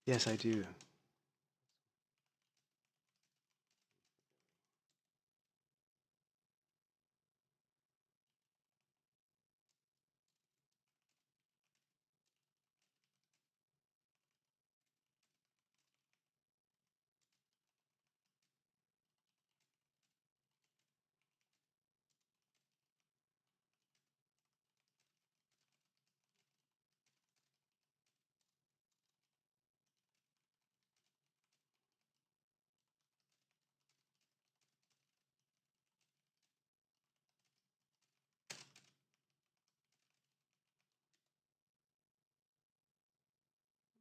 Yes, I do.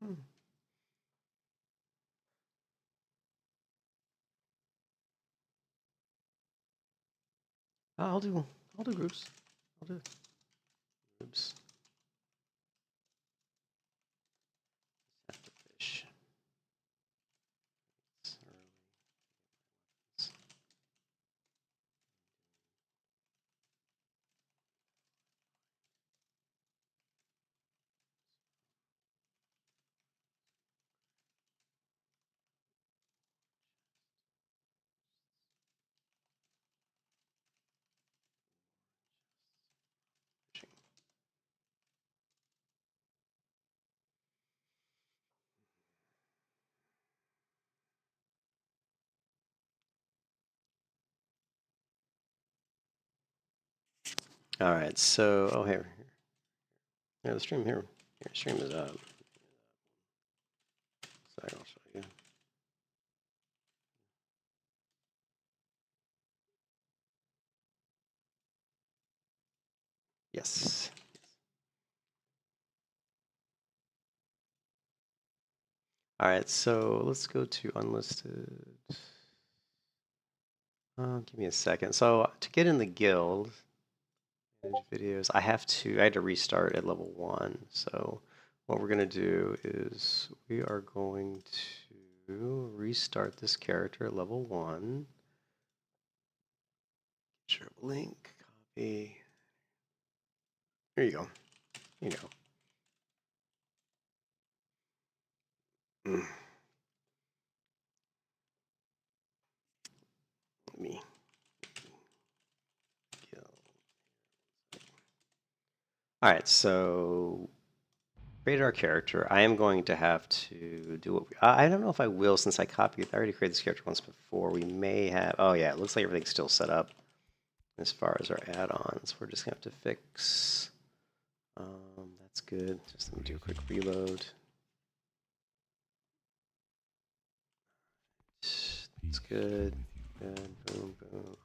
Hmm. I'll do groups. I'll do groups. Have to fish. It's early. Fishing. All right, so here, the stream here. Here, stream is up. So I'll show you. Yes. All right, so let's go to unlisted. Give me a second. So to get in the guild, videos, I had to restart at level 1. So what we're gonna do is we are going to restart this character at level 1. Share link, copy. There you go. Here you go. Let me guild. All right, so create our character. I am going to have to do what I don't know if I will since I copied. I already created this character once before. We may have. Oh yeah, it looks like everything's still set up as far as our add-ons. We're just gonna have to fix. That's good. Just let me do a quick reload. That's good. Good. Boom, boom.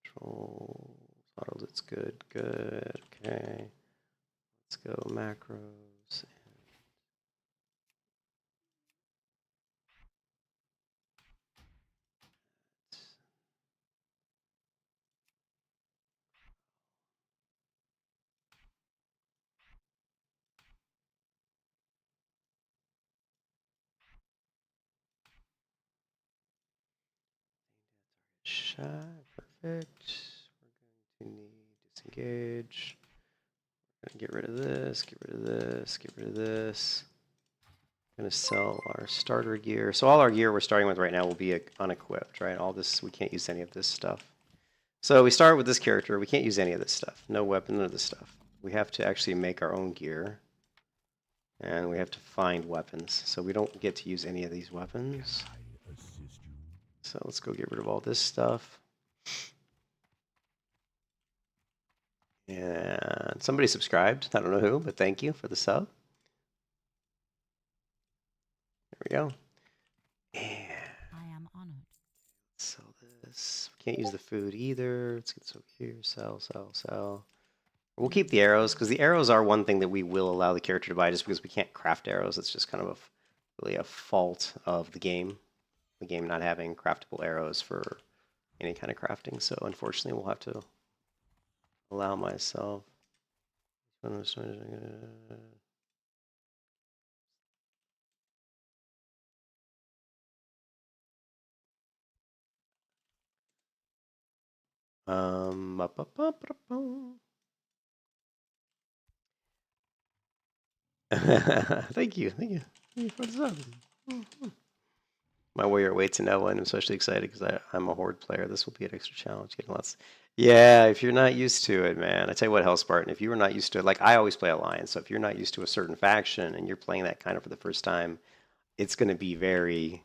Control. Auto. That's good. Good. Okay. Let's go macros. Shot. Perfect. We're going to need disengage. Get rid of this, get rid of this, get rid of this. Going to sell our starter gear. So all our gear we're starting with right now will be unequipped, right? All this, we can't use any of this stuff. So we start with this character. We can't use any of this stuff. No weapon, none of this stuff. We have to actually make our own gear. And we have to find weapons. So we don't get to use any of these weapons. So let's go get rid of all this stuff. And somebody subscribed. I don't know who, but thank you for the sub. There we go. And I am honored. sell this. We can't use the food either. Let's get this over here. Sell, sell, sell. We'll keep the arrows because the arrows are one thing that we will allow the character to buy just because we can't craft arrows. It's just kind of really a fault of the game. The game not having craftable arrows for any kind of crafting. So unfortunately, we'll have to allow myself. Up, up, up, up, up. Thank you. Thank you. What's up? My warrior waits in L1. I'm especially excited because I'm a horde player. This will be an extra challenge. Getting lots. Yeah, if you're not used to it, man. I tell you what, Hell Spartan, if you were not used to it, like I always play Alliance, so if you're not used to a certain faction and you're playing that kind of for the first time, it's going to be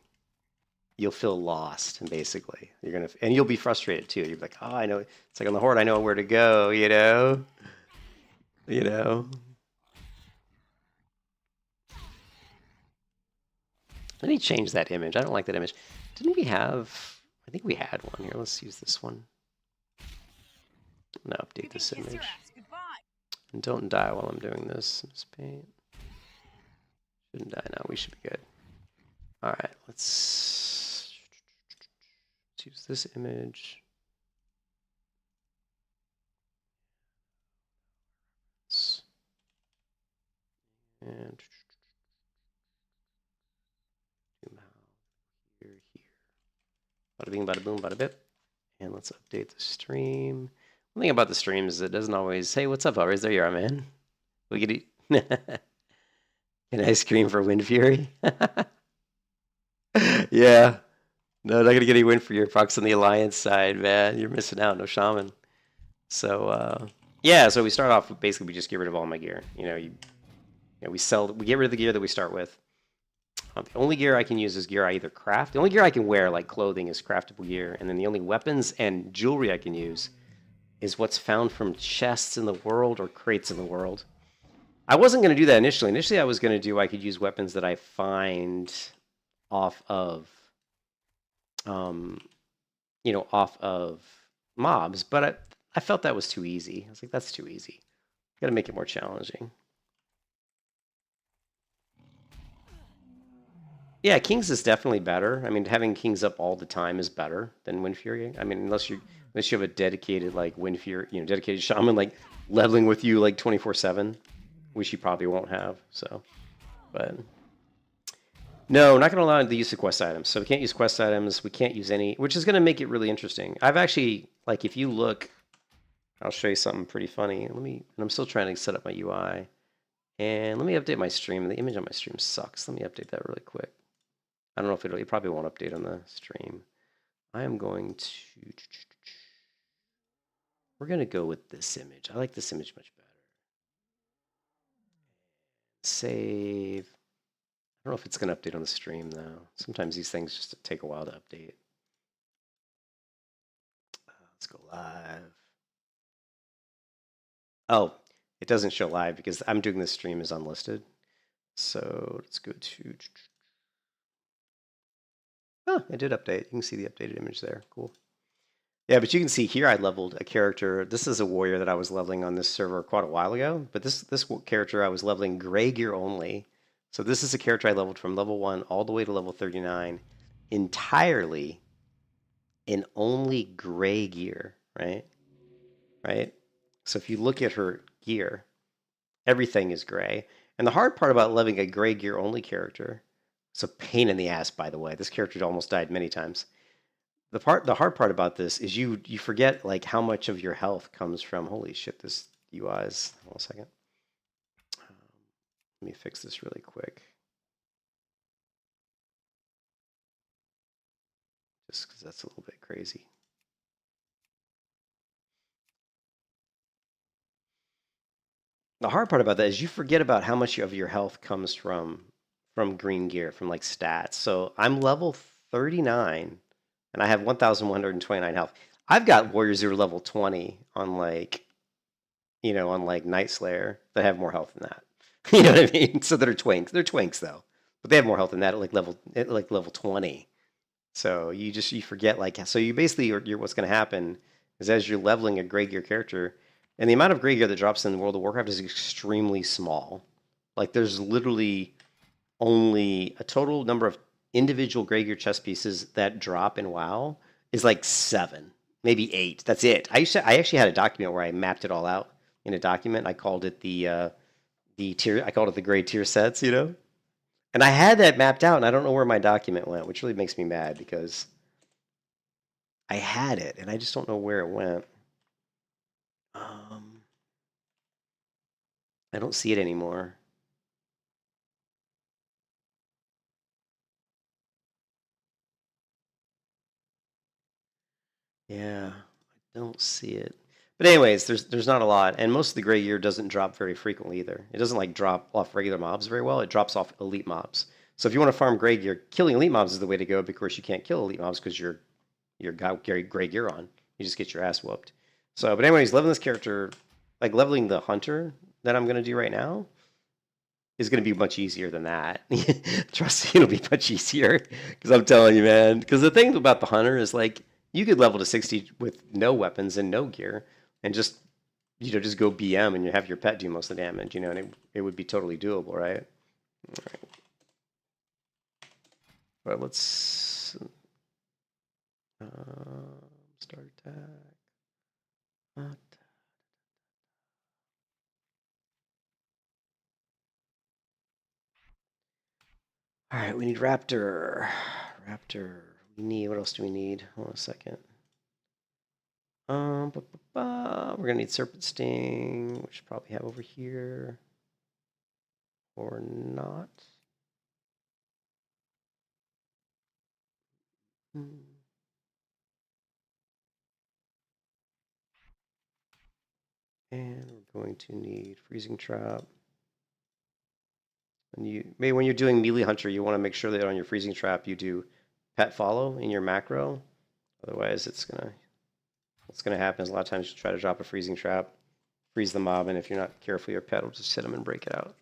you'll feel lost, and basically. And you'll be frustrated too. You'll be like, oh, I know. It's like on the horde, I know where to go, you know? You know? Let me change that image. I don't like that image. Didn't we have... I think we had one here. Let's use this one. I'm going to update this image. And don't die while I'm doing this. Paint. Shouldn't die now. We should be good. All right. Let's use this image. And here. Bada bing, bada boom, bada bip. And let's update the stream. One thing about the stream is it doesn't always, hey, what's up, Alvarez? There you are, man. We could eat an ice cream for Wind Fury. Yeah. No, not gonna get any Wind Fury. Fox on the Alliance side, man. You're missing out. No shaman. So yeah. So we start off basically we just get rid of all my gear. We get rid of the gear that we start with. The only gear I can use is gear I either craft. The only gear I can wear, like clothing, is craftable gear. And then the only weapons and jewelry I can use is what's found from chests in the world or crates in the world. I wasn't going to do that initially. Initially, I was going to do, I could use weapons that I find off of, off of mobs. But I felt that was too easy. I was like, that's too easy. Got to make it more challenging. Yeah, Kings is definitely better. I mean, having Kings up all the time is better than Wind Fury. I mean, unless you have a dedicated like Wind Fury, dedicated shaman like leveling with you like 24/7, which you probably won't have. So, but no, not going to allow the use of quest items. So we can't use quest items. We can't use any, which is going to make it really interesting. I've actually like if you look, I'll show you something pretty funny. And I'm still trying to set up my UI. And let me update my stream. The image on my stream sucks. Let me update that really quick. I don't know if it probably won't update on the stream. I am going to... We're going to go with this image. I like this image much better. Save. I don't know if it's going to update on the stream, though. Sometimes these things just take a while to update. Let's go live. Oh, it doesn't show live because I'm doing this stream as unlisted. So let's go to... Oh, it did update. You can see the updated image there. Cool. Yeah, but you can see here I leveled a character. This is a warrior that I was leveling on this server quite a while ago. But this character I was leveling gray gear only. So this is a character I leveled from level 1 all the way to level 39 entirely in only gray gear, right? Right? So if you look at her gear, everything is gray. And the hard part about leveling a gray gear only character, it's a pain in the ass, by the way. This character almost died many times. The hard part about this is you forget like how much of your health comes from. Holy shit! This UI is. Hold on a second. Let me fix this really quick. Just because that's a little bit crazy. The hard part about that is you forget about how much of your health comes from green gear, from like stats. So I'm level 39, and I have 1,129 health. I've got warriors who are level 20 on like, on like Night Slayer that have more health than that. You know what I mean? So they're twinks. They're twinks though, but they have more health than that at level 20. So you forget so you basically what's going to happen is as you're leveling a gray gear character, and the amount of gray gear that drops in World of Warcraft is extremely small. Like there's literally only a total number of individual gray gear chest pieces that drop in WoW is like 7, maybe 8. That's it. I actually had a document where I mapped it all out in a document. I called it the tier. I called it the gray tier sets. And I had that mapped out, and I don't know where my document went, which really makes me mad because I had it, and I just don't know where it went. I don't see it anymore. Yeah, I don't see it. But anyways, there's not a lot, and most of the gray gear doesn't drop very frequently either. It doesn't like drop off regular mobs very well. It drops off elite mobs. So if you want to farm gray gear, killing elite mobs is the way to go. But of course, you can't kill elite mobs because you're got gray gear on. You just get your ass whooped. So, but anyways, leveling this character, like leveling the hunter that I'm gonna do right now, is going to be much easier than that. Trust me, it'll be much easier because I'm telling you, man. Because the thing about the hunter is like you could level to 60 with no weapons and no gear, and just just go BM and you have your pet do most of the damage, and it would be totally doable, right? All right. But let's start attack. All right, we need Raptor. Raptor. We need, what else do we need? Hold on a second. We're gonna need Serpent Sting, which probably have over here, or not. And we're going to need Freezing Trap. And maybe when you're doing Melee Hunter, you want to make sure that on your Freezing Trap you do Pet Follow in your macro. Otherwise, what's gonna happen is a lot of times you try to drop a Freezing Trap, freeze the mob, and if you're not careful, your pet will just hit them and break it out.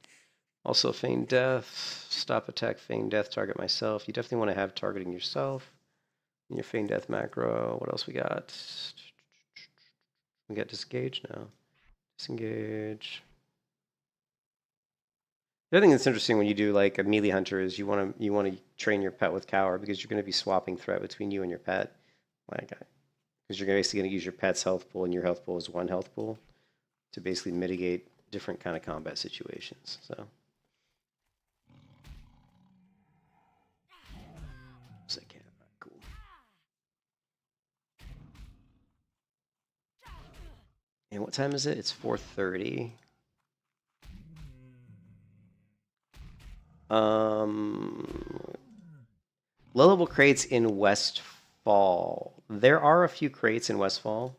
Also, Feign Death, stop attack, Feign Death, target myself. You definitely want to have targeting yourself in your Feign Death macro. What else we got? We got Disengage now. Disengage. The other thing that's interesting when you do like a melee hunter is you want to train your pet with cower because you're going to be swapping threat between you and your pet, like because you're basically going to use your pet's health pool and your health pool is one health pool to basically mitigate different kind of combat situations. So. Second, cool. And what time is it? It's 4:30. Low level crates in Westfall. There are a few crates in Westfall.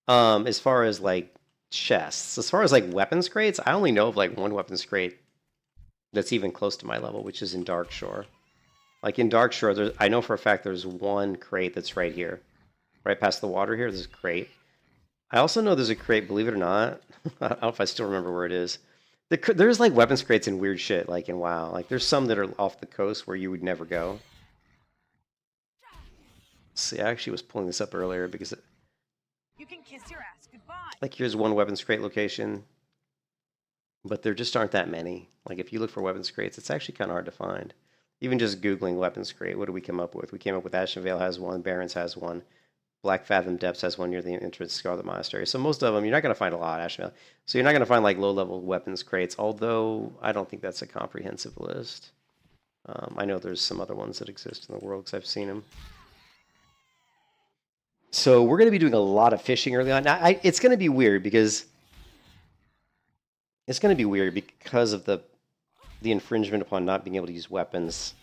As far as like chests, as far as like weapons crates, I only know of like one weapons crate that's even close to my level, which is in Darkshore. Like in Darkshore, I know for a fact there's one crate that's right here, right past the water here. There's a crate. I also know there's a crate, believe it or not. I don't know if I still remember where it is. There's like weapons crates and weird shit, like in WoW. Like there's some that are off the coast where you would never go. See, I actually was pulling this up earlier because you can kiss your ass goodbye. Like here's one weapons crate location, but there just aren't that many. Like if you look for weapons crates, it's actually kind of hard to find. Even just Googling weapons crate, what do we come up with? We came up with Ashen Vale has one, Barrens has one, Black Fathom Depths has one near the entrance to Scarlet Monastery. So most of them, you're not going to find a lot, Ashen Vale. So you're not going to find like low-level weapons crates, although I don't think that's a comprehensive list. I know there's some other ones that exist in the world because I've seen them. So we're going to be doing a lot of fishing early on. Now, it's going to be weird because of the infringement upon not being able to use weapons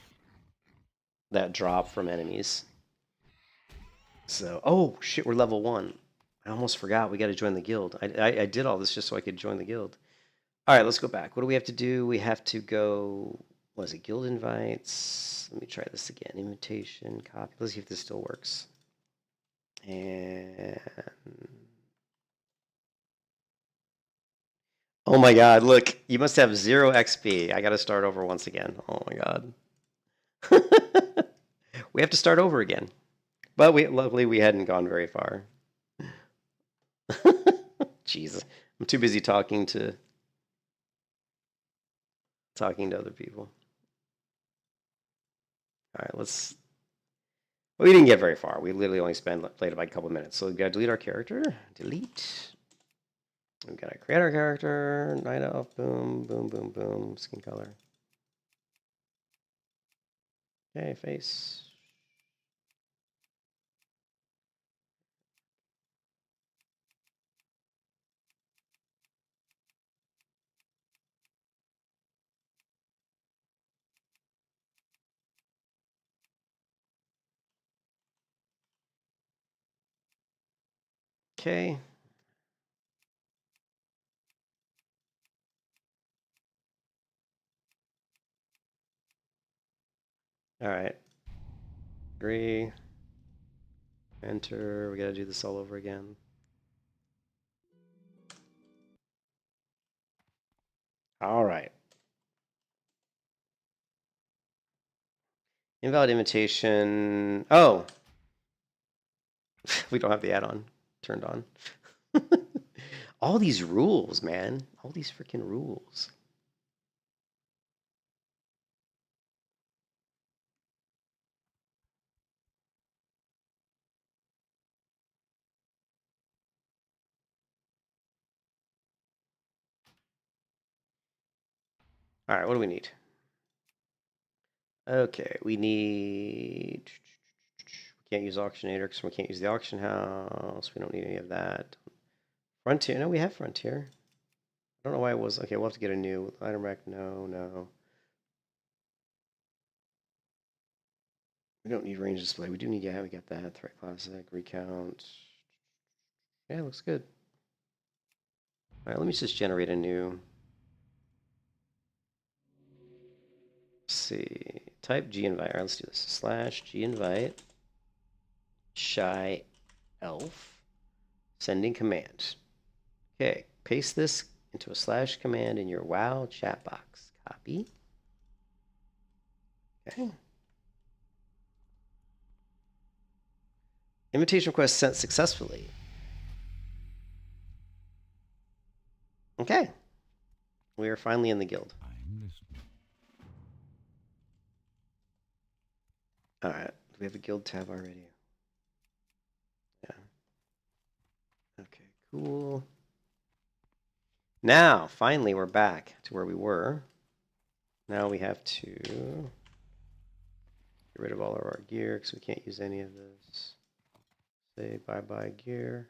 that drop from enemies. So, oh shit, we're level 1. I almost forgot we got to join the guild. I did all this just so I could join the guild. All right, let's go back. What do we have to do? We have to go, what is it, guild invites? Let me try this again. Invitation, copy. Let's see if this still works. And oh my god, look, you must have 0 XP. I got to start over once again. Oh my god. We have to start over again. But luckily we hadn't gone very far. Jesus. I'm too busy talking to other people. All right, well, we didn't get very far. We literally only played about a couple minutes. So we gotta delete our character. Delete. We gotta create our character. Night elf. Boom, boom, boom, boom. Skin color. Okay, face. Okay. All right. Agree. Enter. We got to do this all over again. All right. Invalid invitation. Oh, we don't have the add-on turned on. All these rules, man. All these freaking rules. All right, what do we need? Okay, we need... We can't use auctionator because we can't use the auction house. We don't need any of that. Frontier. No, we have Frontier. I don't know why it was. Okay, we'll have to get a new item rack. No, no. We don't need range display. We do need, yeah, we got that. Threat classic, recount. Yeah, looks good. All right, let me just generate a new. Let's see. Type G invite. All right, let's do this. Slash G invite. Shy elf. Sending command. Okay, paste this into a slash command in your WoW chat box. Copy. Okay. Invitation request sent successfully. Okay. We are finally in the guild. All right. Do we have a guild tab already? Yeah. Okay, cool. Now, finally, we're back to where we were. Now we have to get rid of all of our gear because we can't use any of this. Say bye-bye gear.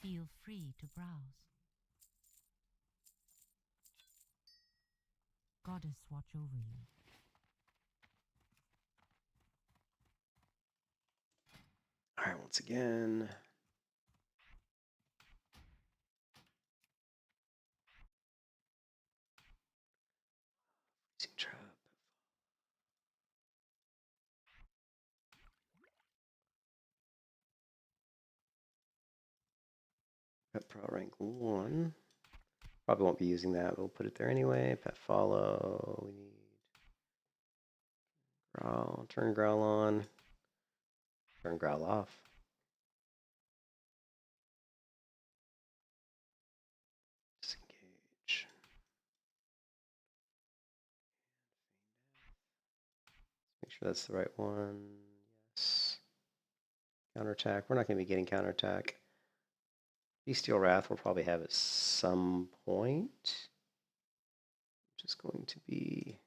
Feel free to browse. Goddess watch over you. All right, once again. Trap. Pet Pro rank 1. Probably won't be using that. We'll put it there anyway. Pet follow. We need growl. Turn growl on. Turn growl off. Disengage. Make sure that's the right one. Yes. Counterattack. We're not going to be getting counterattack. Bestial Wrath we'll probably have at some point. Which is going to be...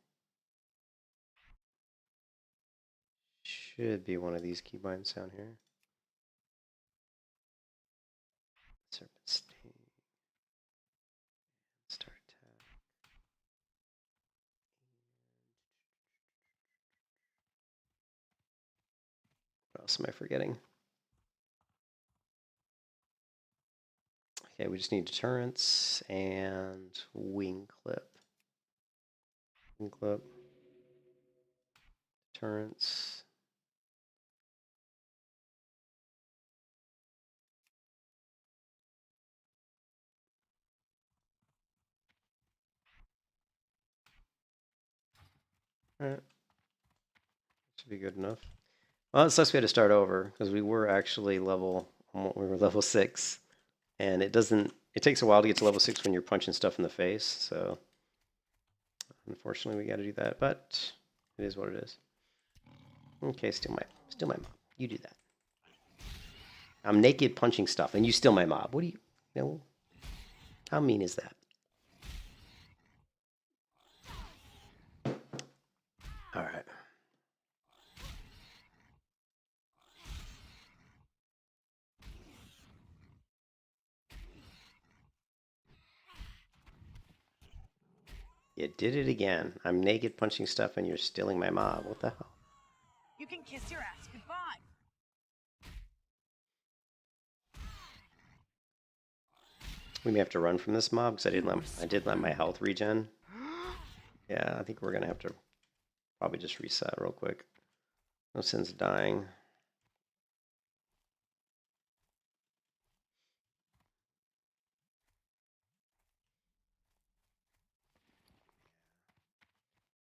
Should be one of these keybinds down here. Serpent Sting. Start attack. What else am I forgetting? Okay, we just need deterrence and wing clip. Wing clip. Deterrence. Alright. Should be good enough. Well, it sucks we had to start over because we were actually we were level 6. And it takes a while to get to level 6 when you're punching stuff in the face. So unfortunately we got to do that, but it is what it is. Okay, still my mob. You do that. I'm naked punching stuff and you steal my mob. What do you know? How mean is that? All right. You did it again. I'm naked punching stuff and you're stealing my mob. What the hell? You can kiss your ass goodbye. We may have to run from this mob because I did let my health regen. Yeah, I think we're gonna have to probably just reset real quick. No sense dying.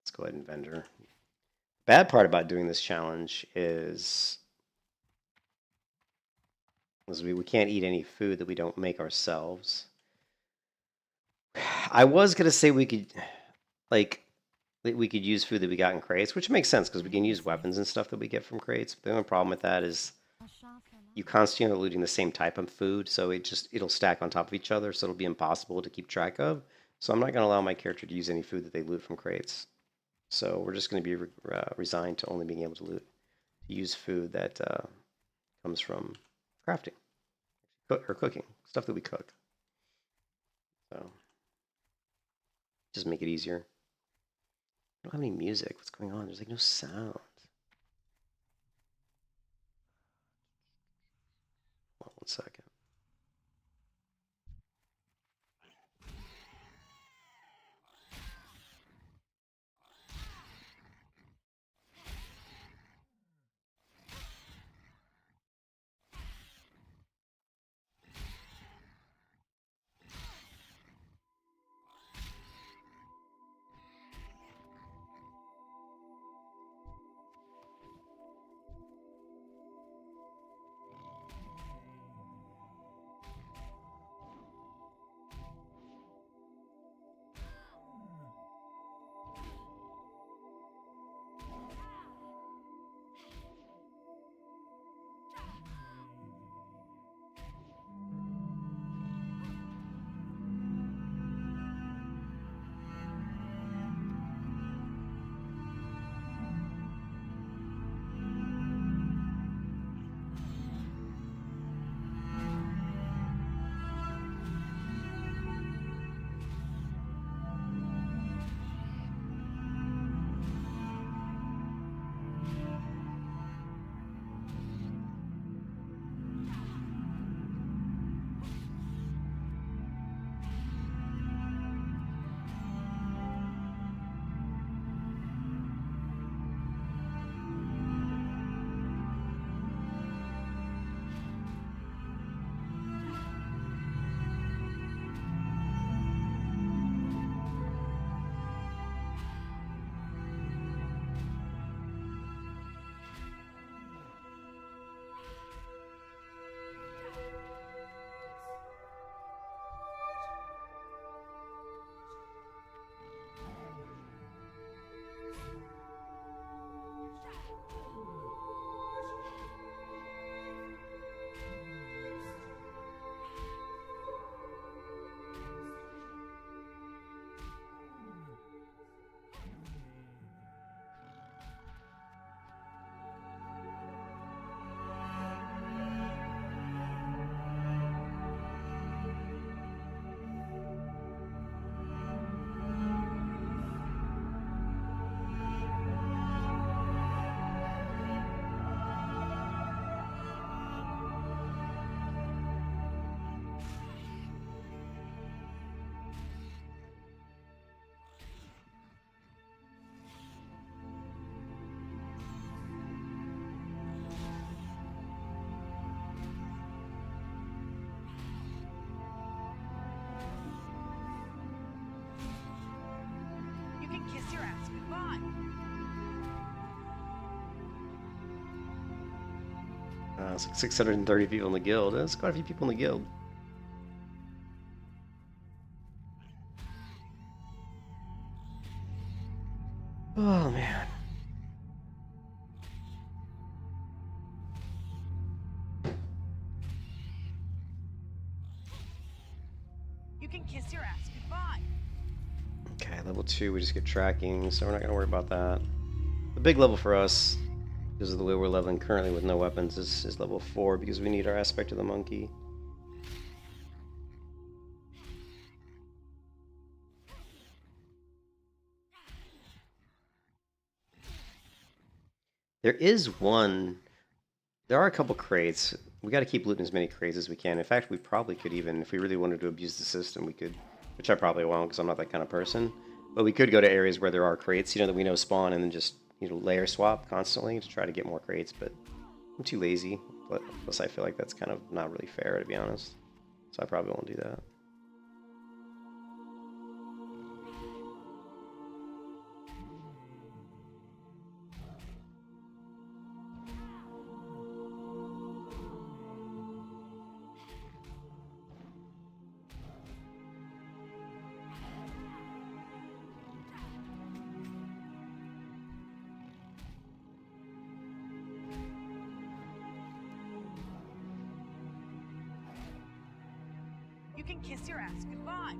Let's go ahead and vendor. Bad part about doing this challenge is we can't eat any food that we don't make ourselves. I was gonna say we could use food that we got in crates, which makes sense because we can use weapons and stuff that we get from crates. But the only problem with that is you constantly are looting the same type of food, so it'll stack on top of each other, so it'll be impossible to keep track of. So I'm not gonna allow my character to use any food that they loot from crates. So we're just gonna be resigned to only being able to use food that comes from crafting, or cooking, stuff that we cook. So just make it easier. I don't have any music. What's going on? There's like no sound. Hold on 1 second. You can kiss your ass goodbye. It's like 630 people in the guild. That's quite a few people in the guild. Oh man. You can kiss your ass goodbye. Okay, level 2, we just get tracking, so we're not going to worry about that. The big level for us, because of the way we're leveling currently with no weapons, is level 4, because we need our aspect of the monkey. There is one. There are a couple crates. We got to keep looting as many crates as we can. In fact, we probably could even, if we really wanted to abuse the system, we could, which I probably won't because I'm not that kind of person. But we could go to areas where there are crates, that we know spawn, and then just, layer swap constantly to try to get more crates. But I'm too lazy. Plus, I feel like that's kind of not really fair, to be honest. So I probably won't do that. You can kiss your ass goodbye.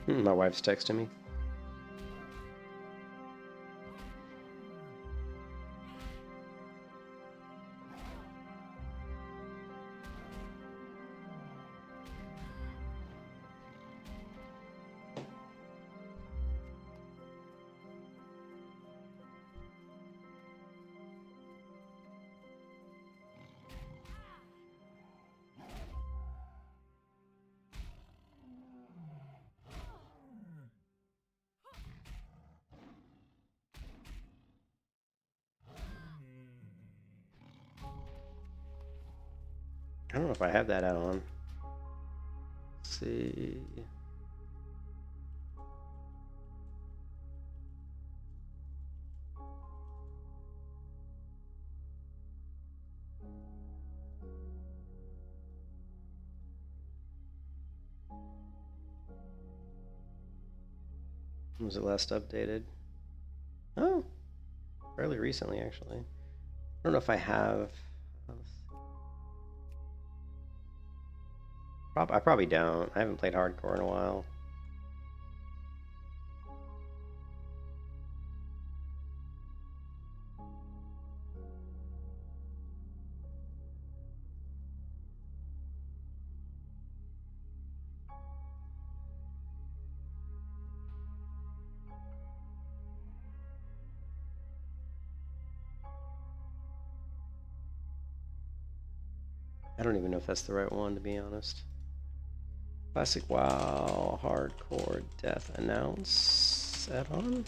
My wife's texting me. I don't know if I have that add-on. Let's see. When was it last updated? Oh, fairly recently, actually. I don't know if I have. I probably don't. I haven't played hardcore in a while. I don't even know if that's the right one, to be honest. Classic WoW Hardcore Death Announce add-on.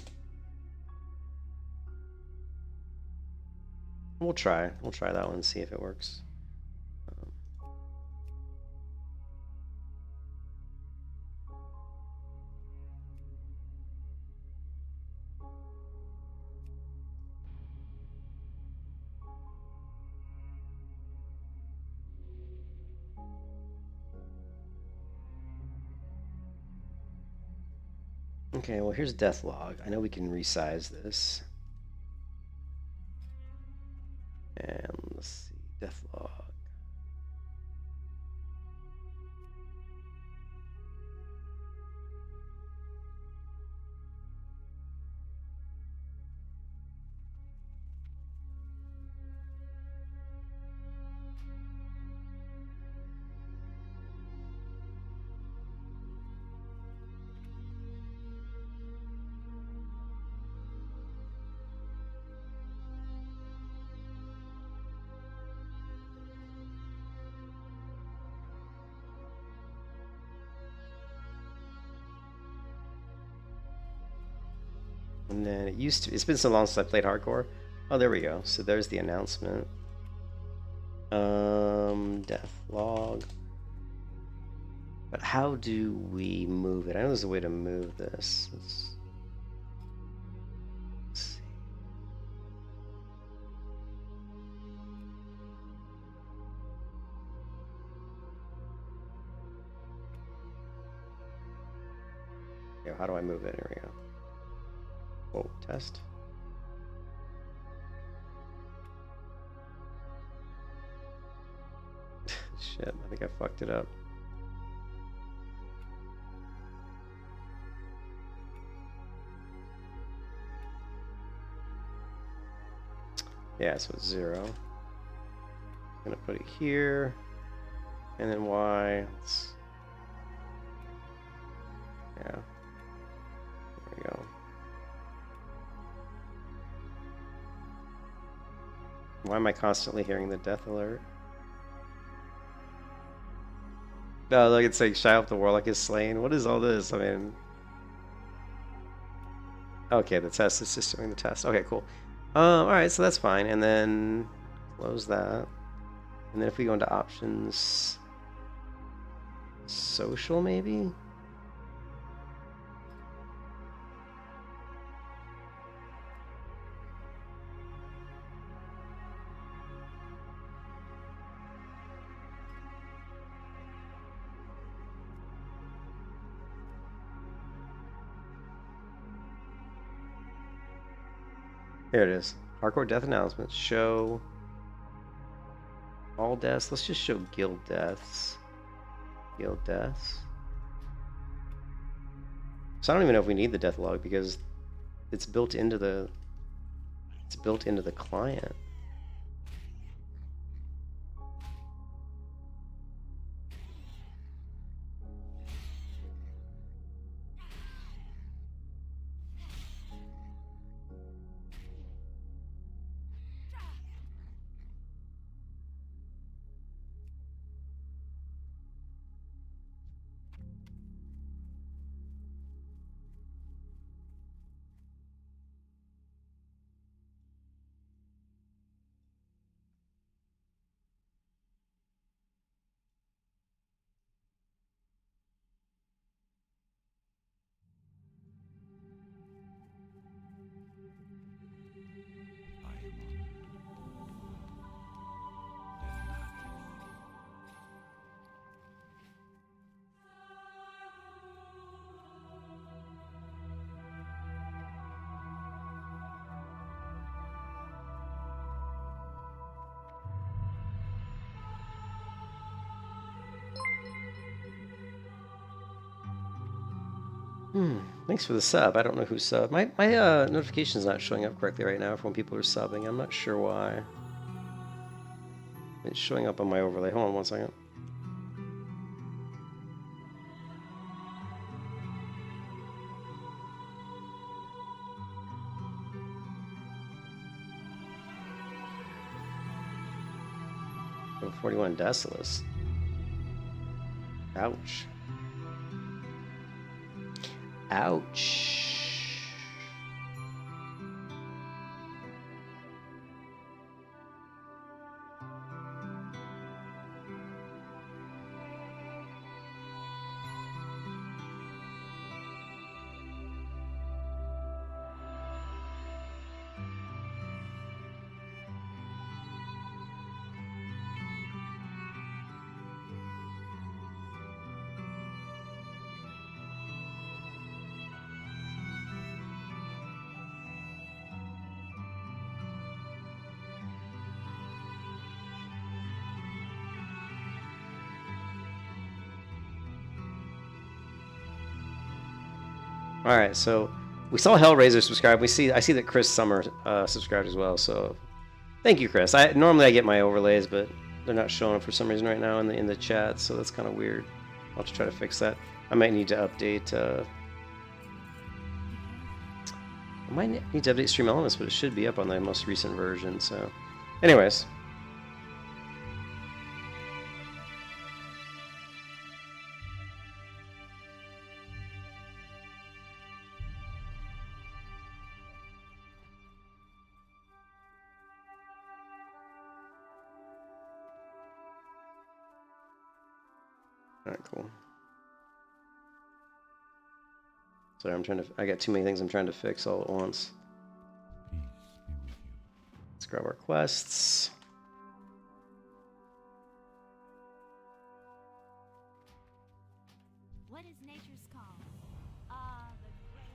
We'll try that one and see if it works. Okay, well here's Deathlog. I know we can resize this. And let's see, Deathlog. And then it used to, it's been so long since I played hardcore. Oh, there we go. So there's the announcement. Death log. But how do we move it? I know there's a way to move this. Let's see. Yeah, how do I move it? Here we go. Whoa, test. Shit, I think I fucked it up. Yeah, so it's 0. I'm gonna put it here, and then Y. Yeah. There we go. Why am I constantly hearing the death alert? No, look, it's like shy up the warlock is slain. What is all this? I mean, okay, the test is just doing the test. Okay, cool. All right, so that's fine. And then close that. And then if we go into options, social maybe. There it is. Hardcore death announcements. Show all deaths. Let's just show guild deaths. Guild deaths. So I don't even know if we need the death log because it's built into the client. Thanks for the sub. I don't know who subbed. My notification's not showing up correctly right now for when people are subbing. I'm not sure why. It's showing up on my overlay. Hold on one second. Oh, 41 Decilis. Ouch. Ouch. All right, so we saw Hellraiser subscribe. I see that Chris Summer subscribed as well. So thank you, Chris. Normally I get my overlays, but they're not showing up for some reason right now in the chat. So that's kind of weird. I'll have to try to fix that. I might need to update. I might need to update Stream Elements, but it should be up on the most recent version. So, anyways. Alright, cool. Sorry, I got too many things I'm trying to fix all at once. Peace be with you. Let's grab our quests. What is nature's call? Ah, the great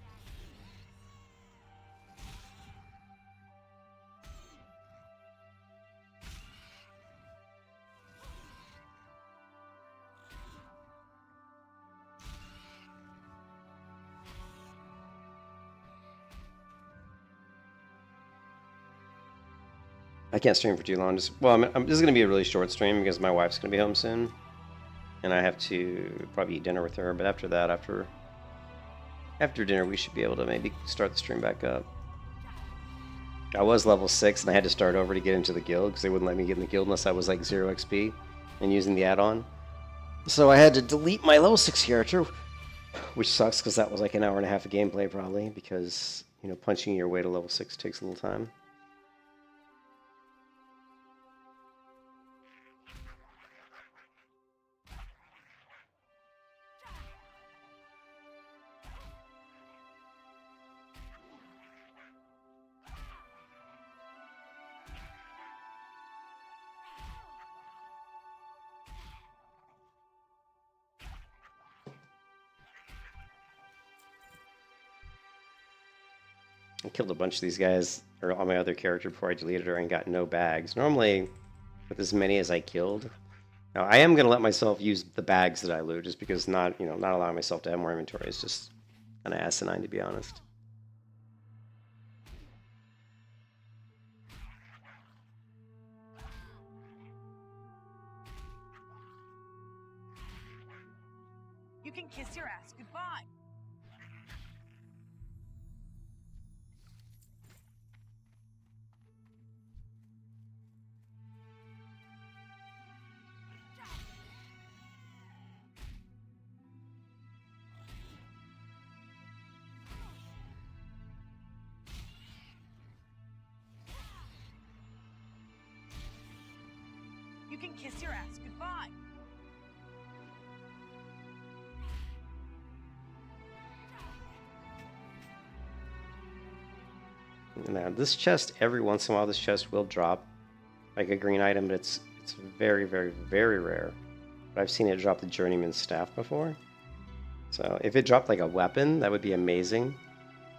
I can't stream for too long. Well, this is going to be a really short stream because my wife's going to be home soon. And I have to probably eat dinner with her. But after that, after dinner, we should be able to maybe start the stream back up. I was level 6 and I had to start over to get into the guild because they wouldn't let me get in the guild unless I was like 0 XP and using the add-on. So I had to delete my level 6 character, which sucks because that was like an hour and a half of gameplay probably because, you know, punching your way to level 6 takes a little time. I killed a bunch of these guys, or on my other character before I deleted her and got no bags. Normally, with as many as I killed. Now, I am going to let myself use the bags that I loot, just because not allowing myself to have more inventory is just kind of asinine, to be honest. You can kiss your ass goodbye. You can kiss your ass goodbye. Now, this chest, every once in a while, this chest will drop like a green item, but it's very, very, very rare. But I've seen it drop the Journeyman's Staff before. So if it dropped like a weapon, that would be amazing.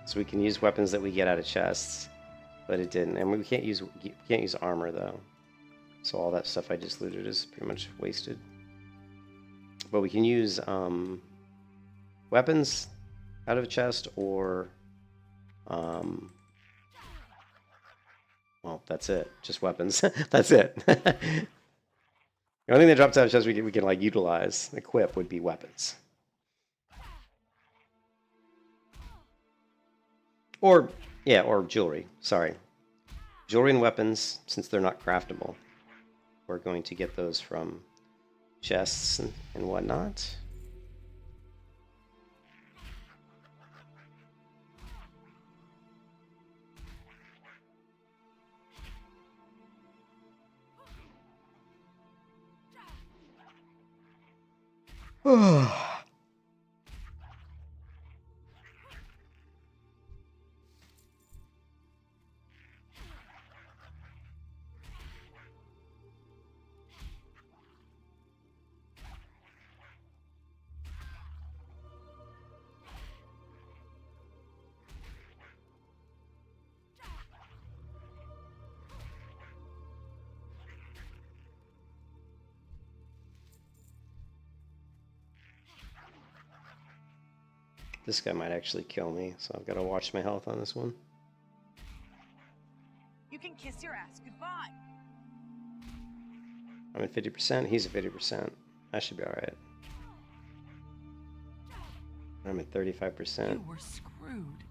So we can use weapons that we get out of chests, but it didn't. And we can't use armor though. So all that stuff I just looted is pretty much wasted. But we can use weapons out of a chest or well, that's it. Just weapons. That's it. The only thing that drops out of chest we can like utilize, equip, would be weapons. Or jewelry. Sorry. Jewelry and weapons, since they're not craftable. We're going to get those from chests and whatnot. This guy might actually kill me, so I've got to watch my health on this one. You can kiss your ass goodbye. I'm at 50%, he's at 50%. I should be alright. I'm at 35%. You were screwed.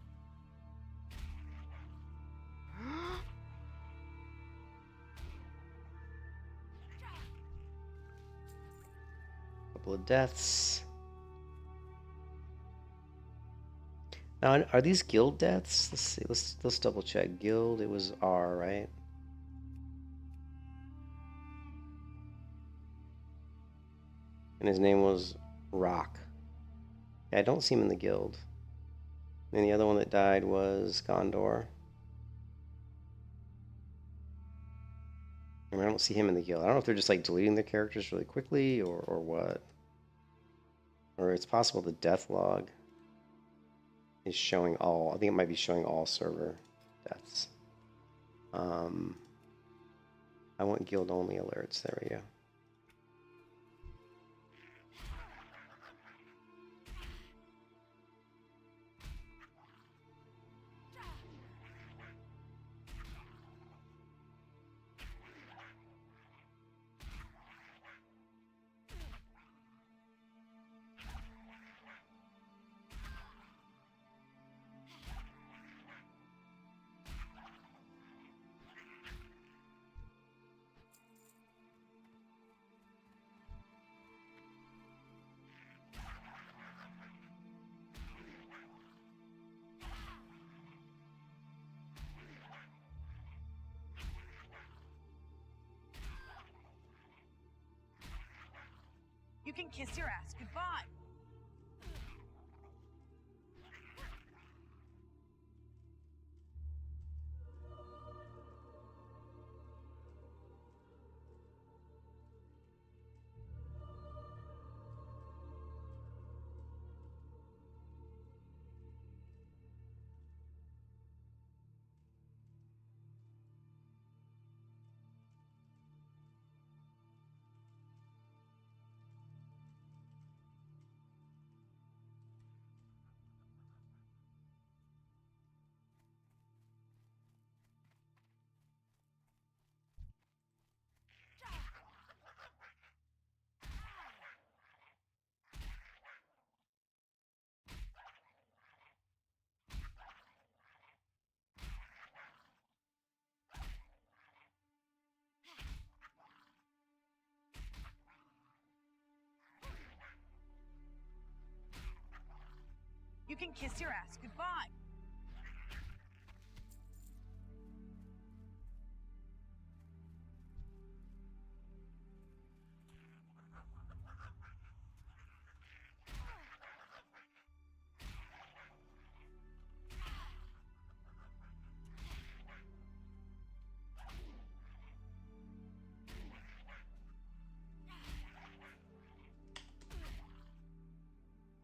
Couple of deaths. Now, are these guild deaths? Let's see. Let's double check. Guild, it was R, right? And his name was Rock. Yeah, I don't see him in the guild. And the other one that died was Gondor. I mean, I don't see him in the guild. I don't know if they're just like deleting their characters really quickly or what. Or it's possible the death log is showing all. I think it might be showing all server deaths. I want guild only alerts. There we go. You can kiss your ass goodbye. You can kiss your ass goodbye.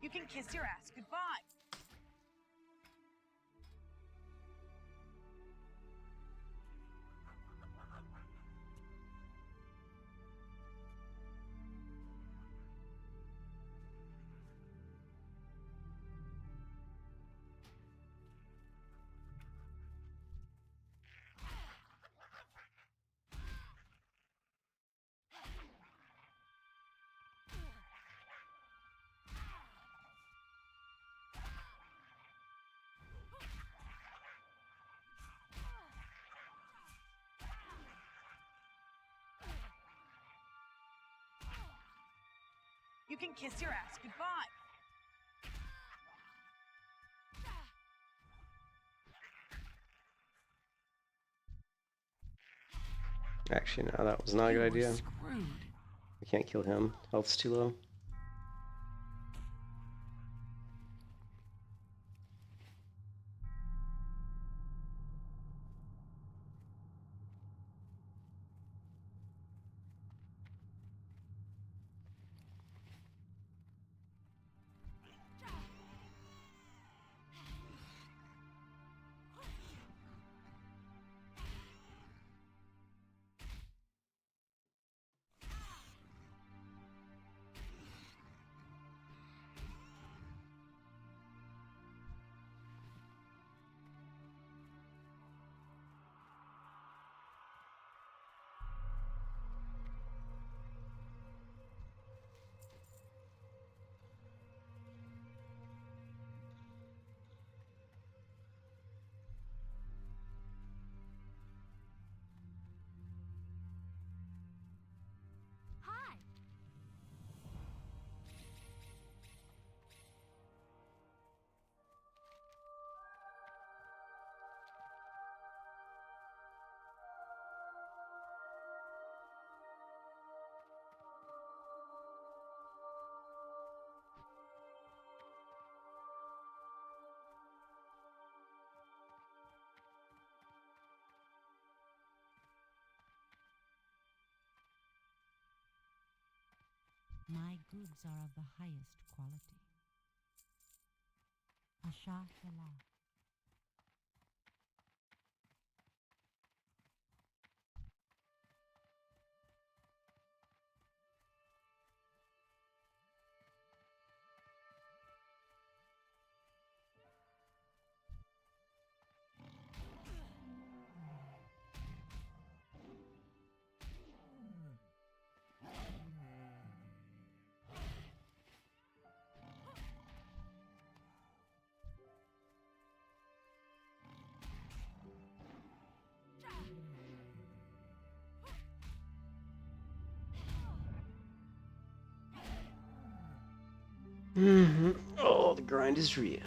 You can kiss your ass goodbye. You can kiss your ass goodbye. Actually, no, that was not a good idea. Screwed. We can't kill him. Health's too low. My goods are of the highest quality. Asha Fela. Oh, the grind is real.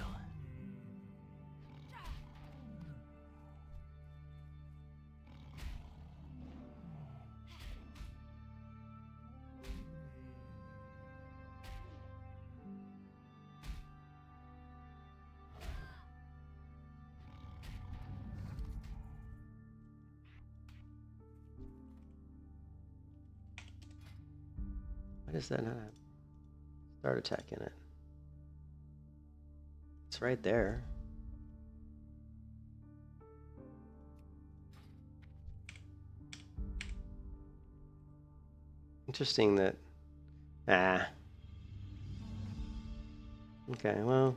Why does that not have start attack in it? It's right there. Interesting that... Ah. Okay, well...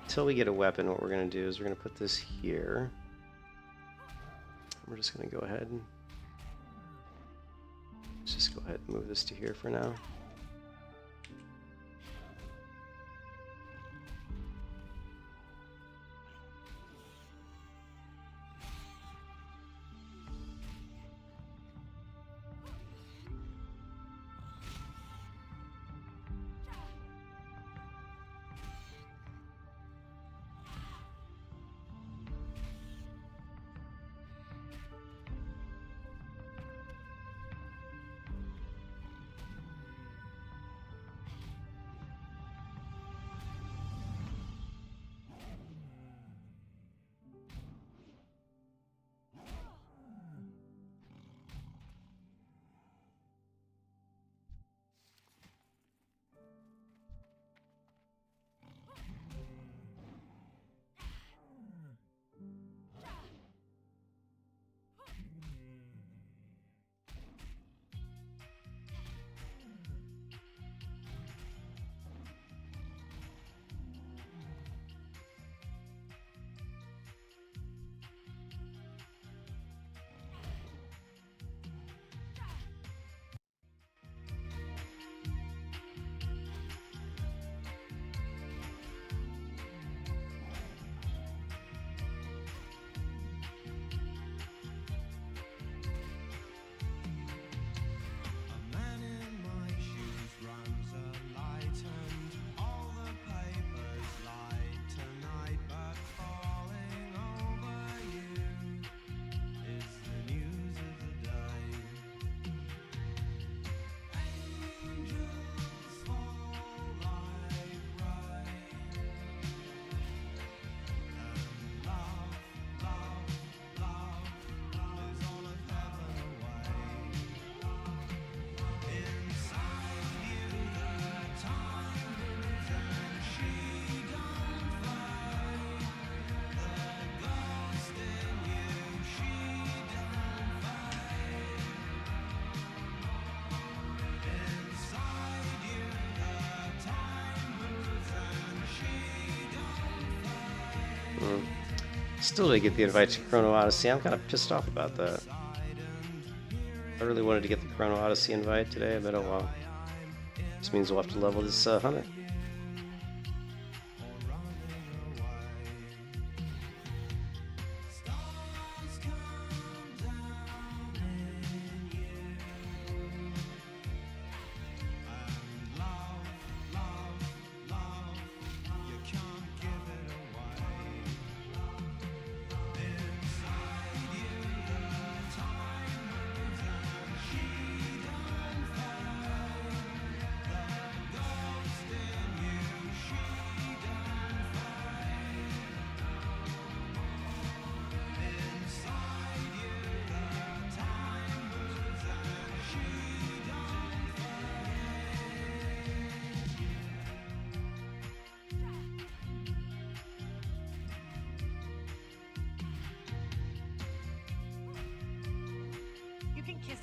Until we get a weapon, what we're going to do is we're going to put this here. We're just going to go ahead and... Let's just go ahead and move this to here for now. Still didn't get the invite to Chrono Odyssey. I'm kind of pissed off about that. I really wanted to get the Chrono Odyssey invite today, but oh well. This means we'll have to level this hunter.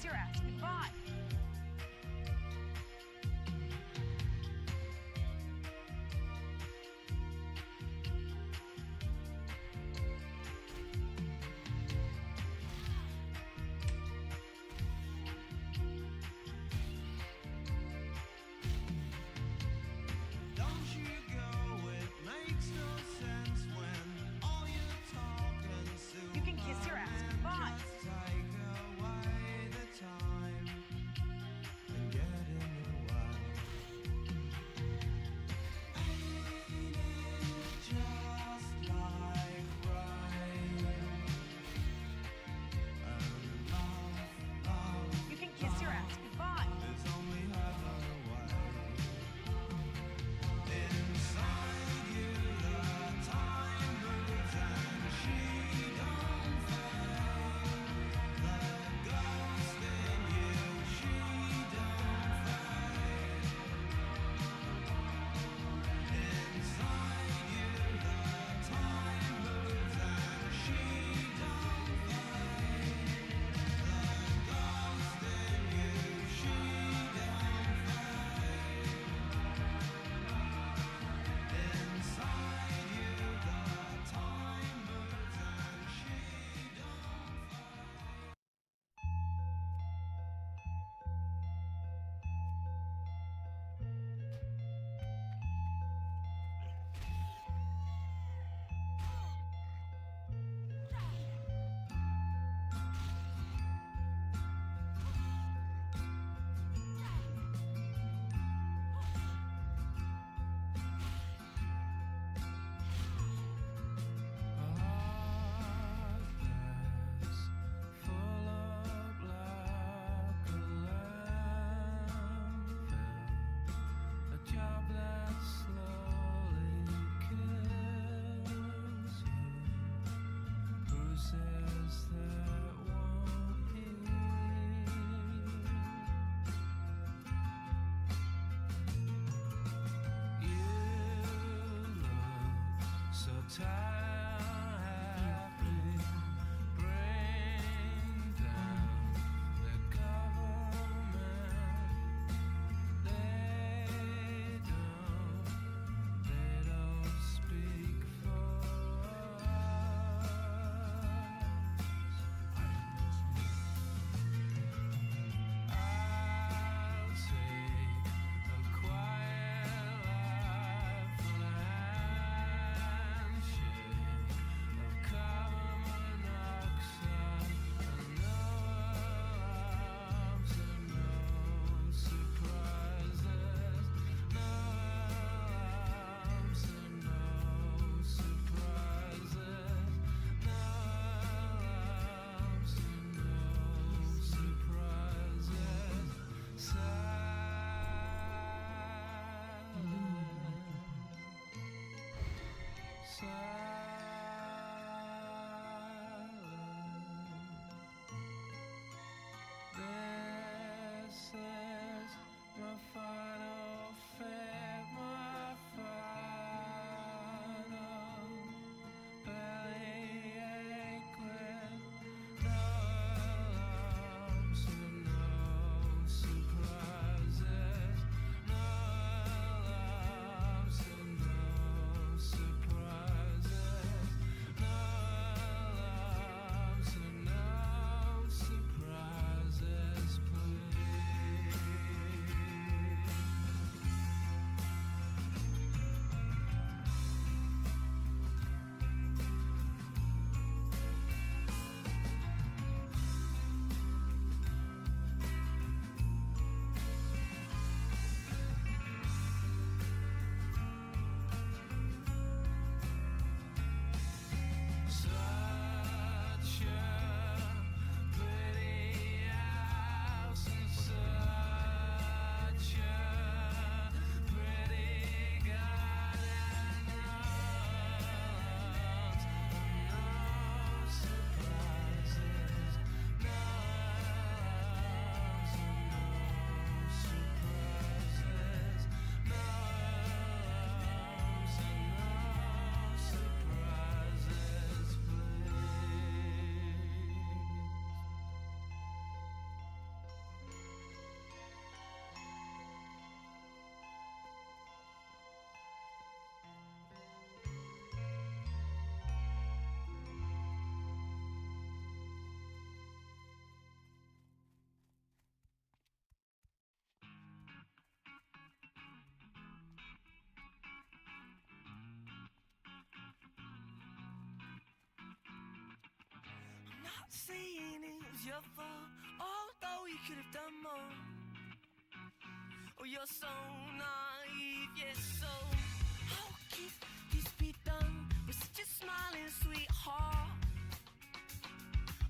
kiss your ass goodbye. You can kiss your ass goodbye. You can kiss your ass goodbye. saying it was your fault, although you could have done more. Oh, you're so naive, yes, so how could this be done with such a smiling sweetheart?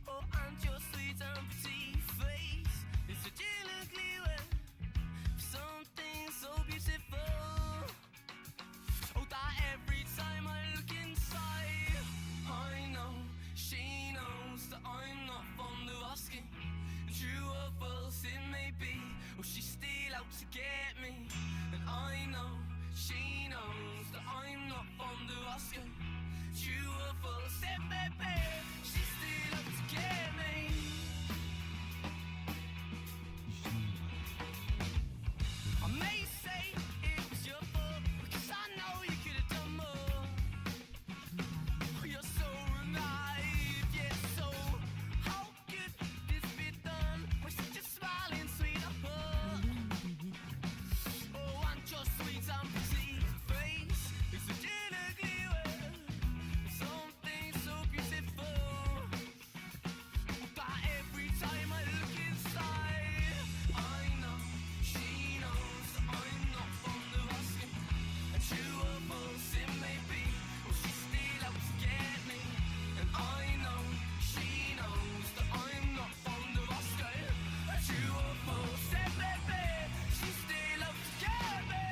Oh, and your sweet and pretty face is such an ugly way for something so beautiful. Oh, that every time I look inside, I know she knows that I'm not fond of asking. True or false it may be, or she's still out to get me. And I know she knows that I'm not fond of asking. True or false it may be, she's still out to get me. I may say it was your fault, because I know you could have done more. Oh, you're so naive, yes, so how could this be done with such a smiling sweetheart? Oh, and your sweet and pretty face is such an ugly word, something so beautiful. But every time I look inside, I know she knows that I'm not fond of asking. And true or false it may be, or she's still out to get me. And I know she knows that I'm not fond of asking. And true or false it may be, she's still out to get me.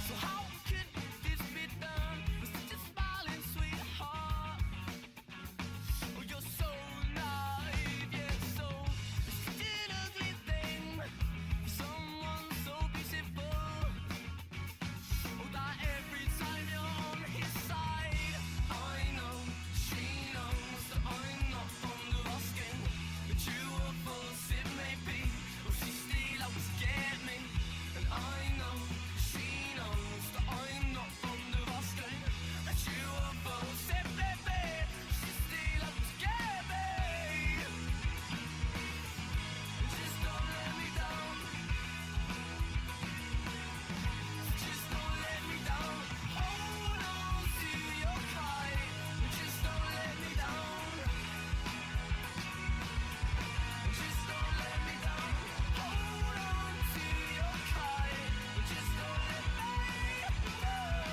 So how could this be done with such a smiling sweetheart? Oh, you're so naive, yet so it's such an ugly thing for someone so beautiful. Oh, that every time you're on his side, I know she knows that I'm not fond of asking. But true or false it may be, or she's still out to get me. And I know she knows that I'm not fond of asking. And true or false it may be, she's still out to get me. Just don't let me down. Just don't let me down. Hold on to your kite. Just don't let me down. Just don't let me down. Hold on to your kite. Just don't let me down.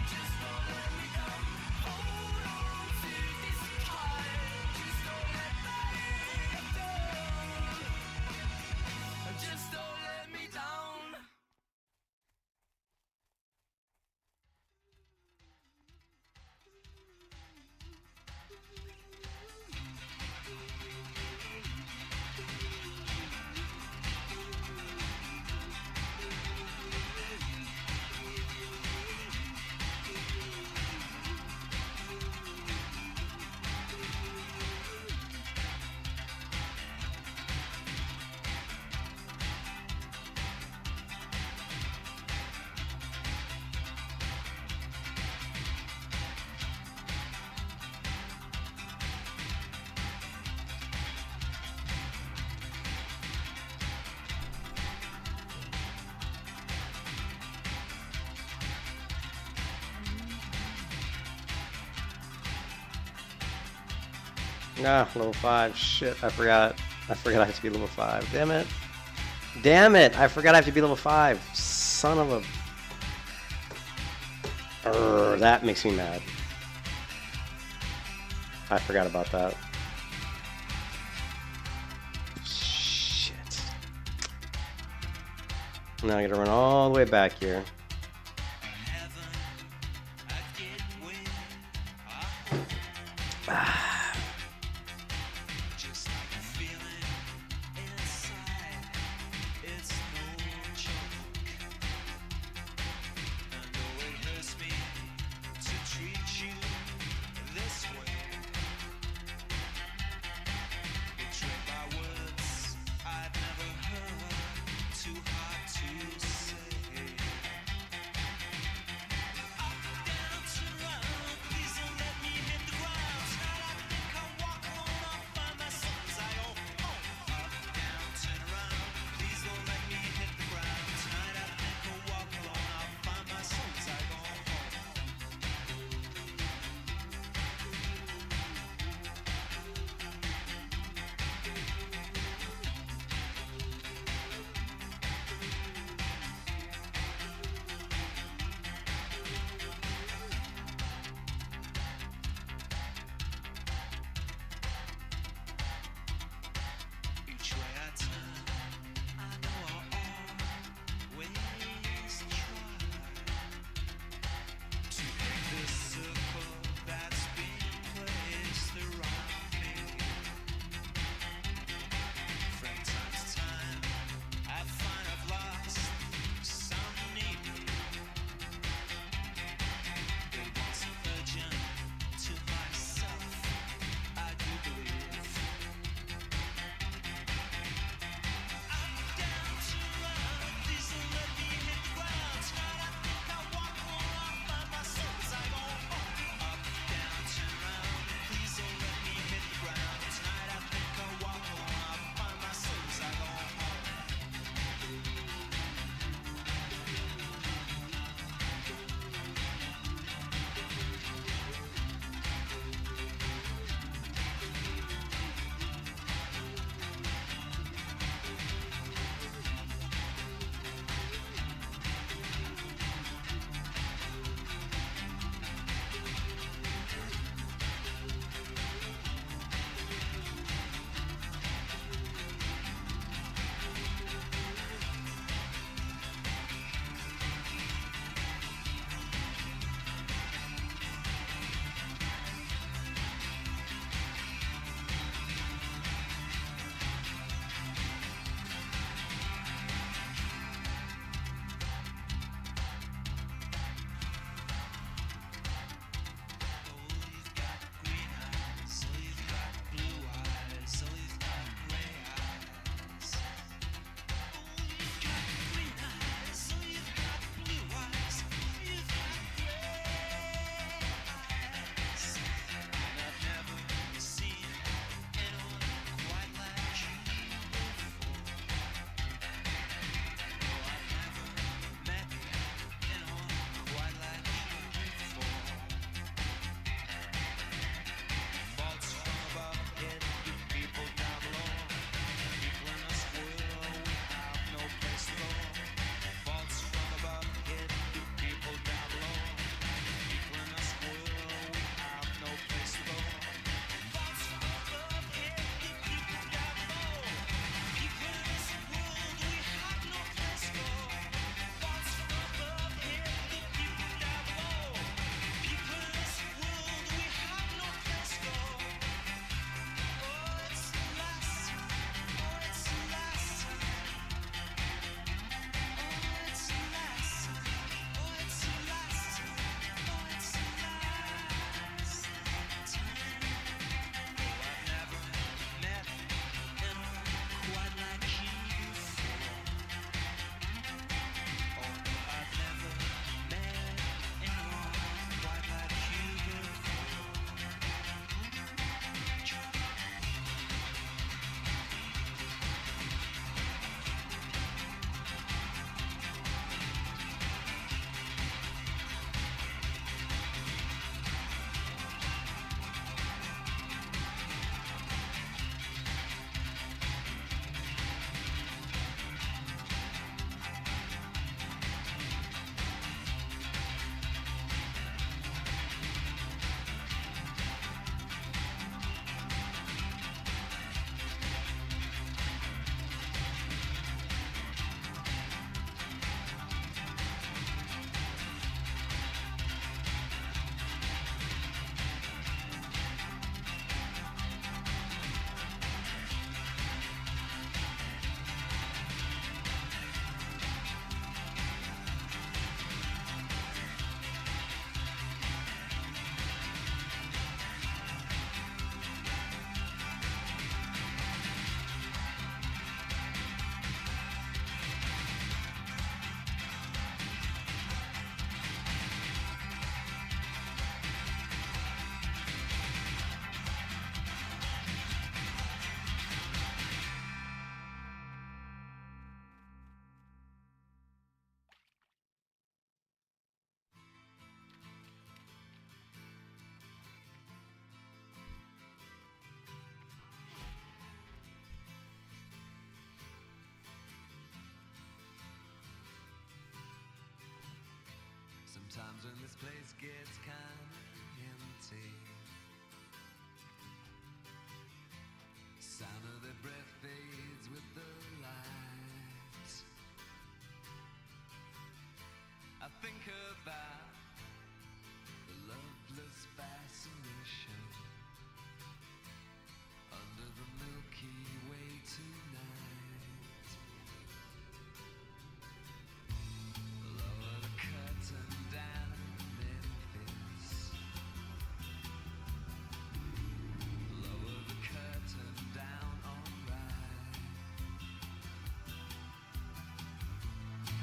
Just don't let me down. Hold on to this kite. Just don't let me down. Just don't let me down. Ah, level 5. Shit, I forgot. I forgot I have to be level 5. Damn it. Damn it! I forgot I have to be level 5. Son of a... that makes me mad. I forgot about that. Shit. Now I gotta run all the way back here.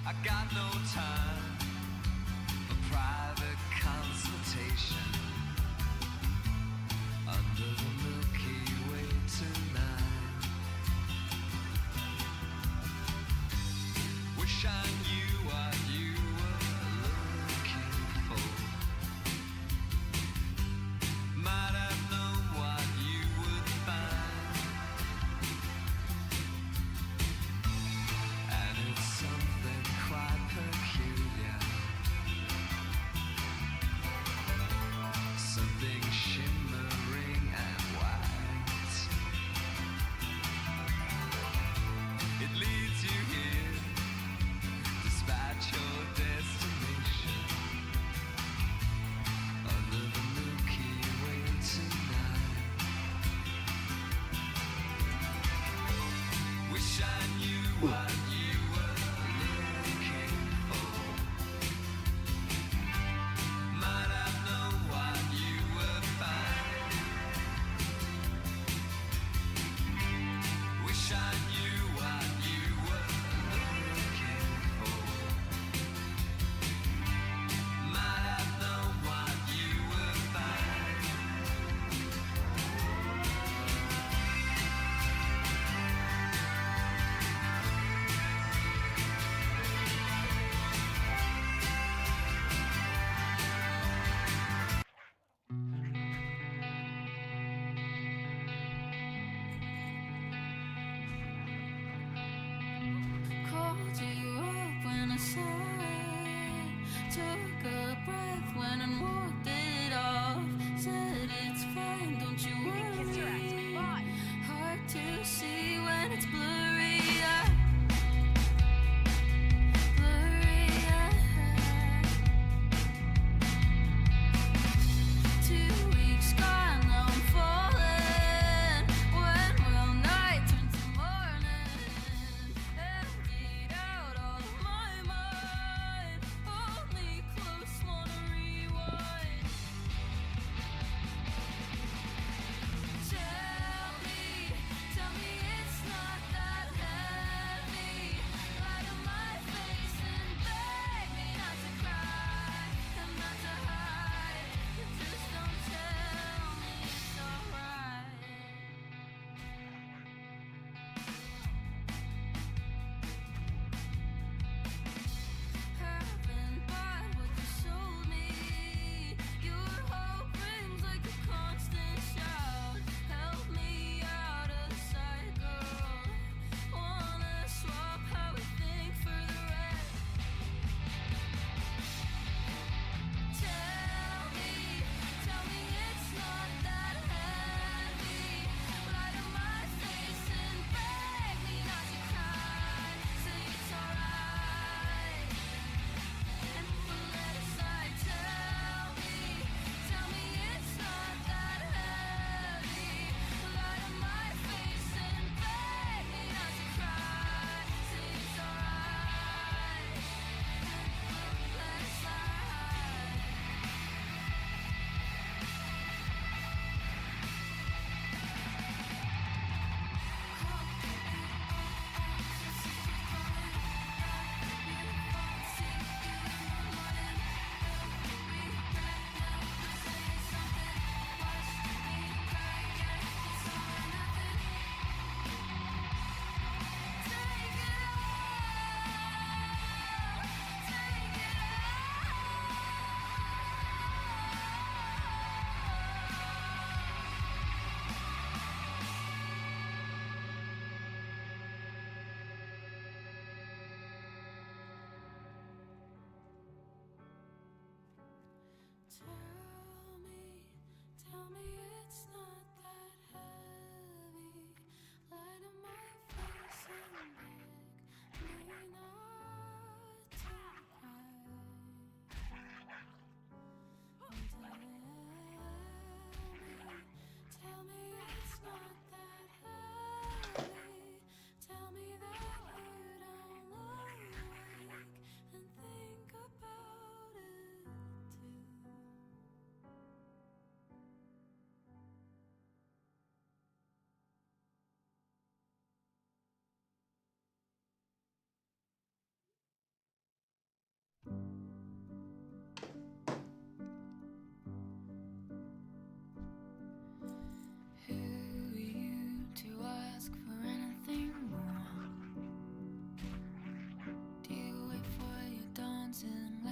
I got no time for private consultation under the Milky Way tonight. Wish I knew what you were looking for. Might have known what you would find. And it's something quite peculiar. Something shimmering and white. It leads you here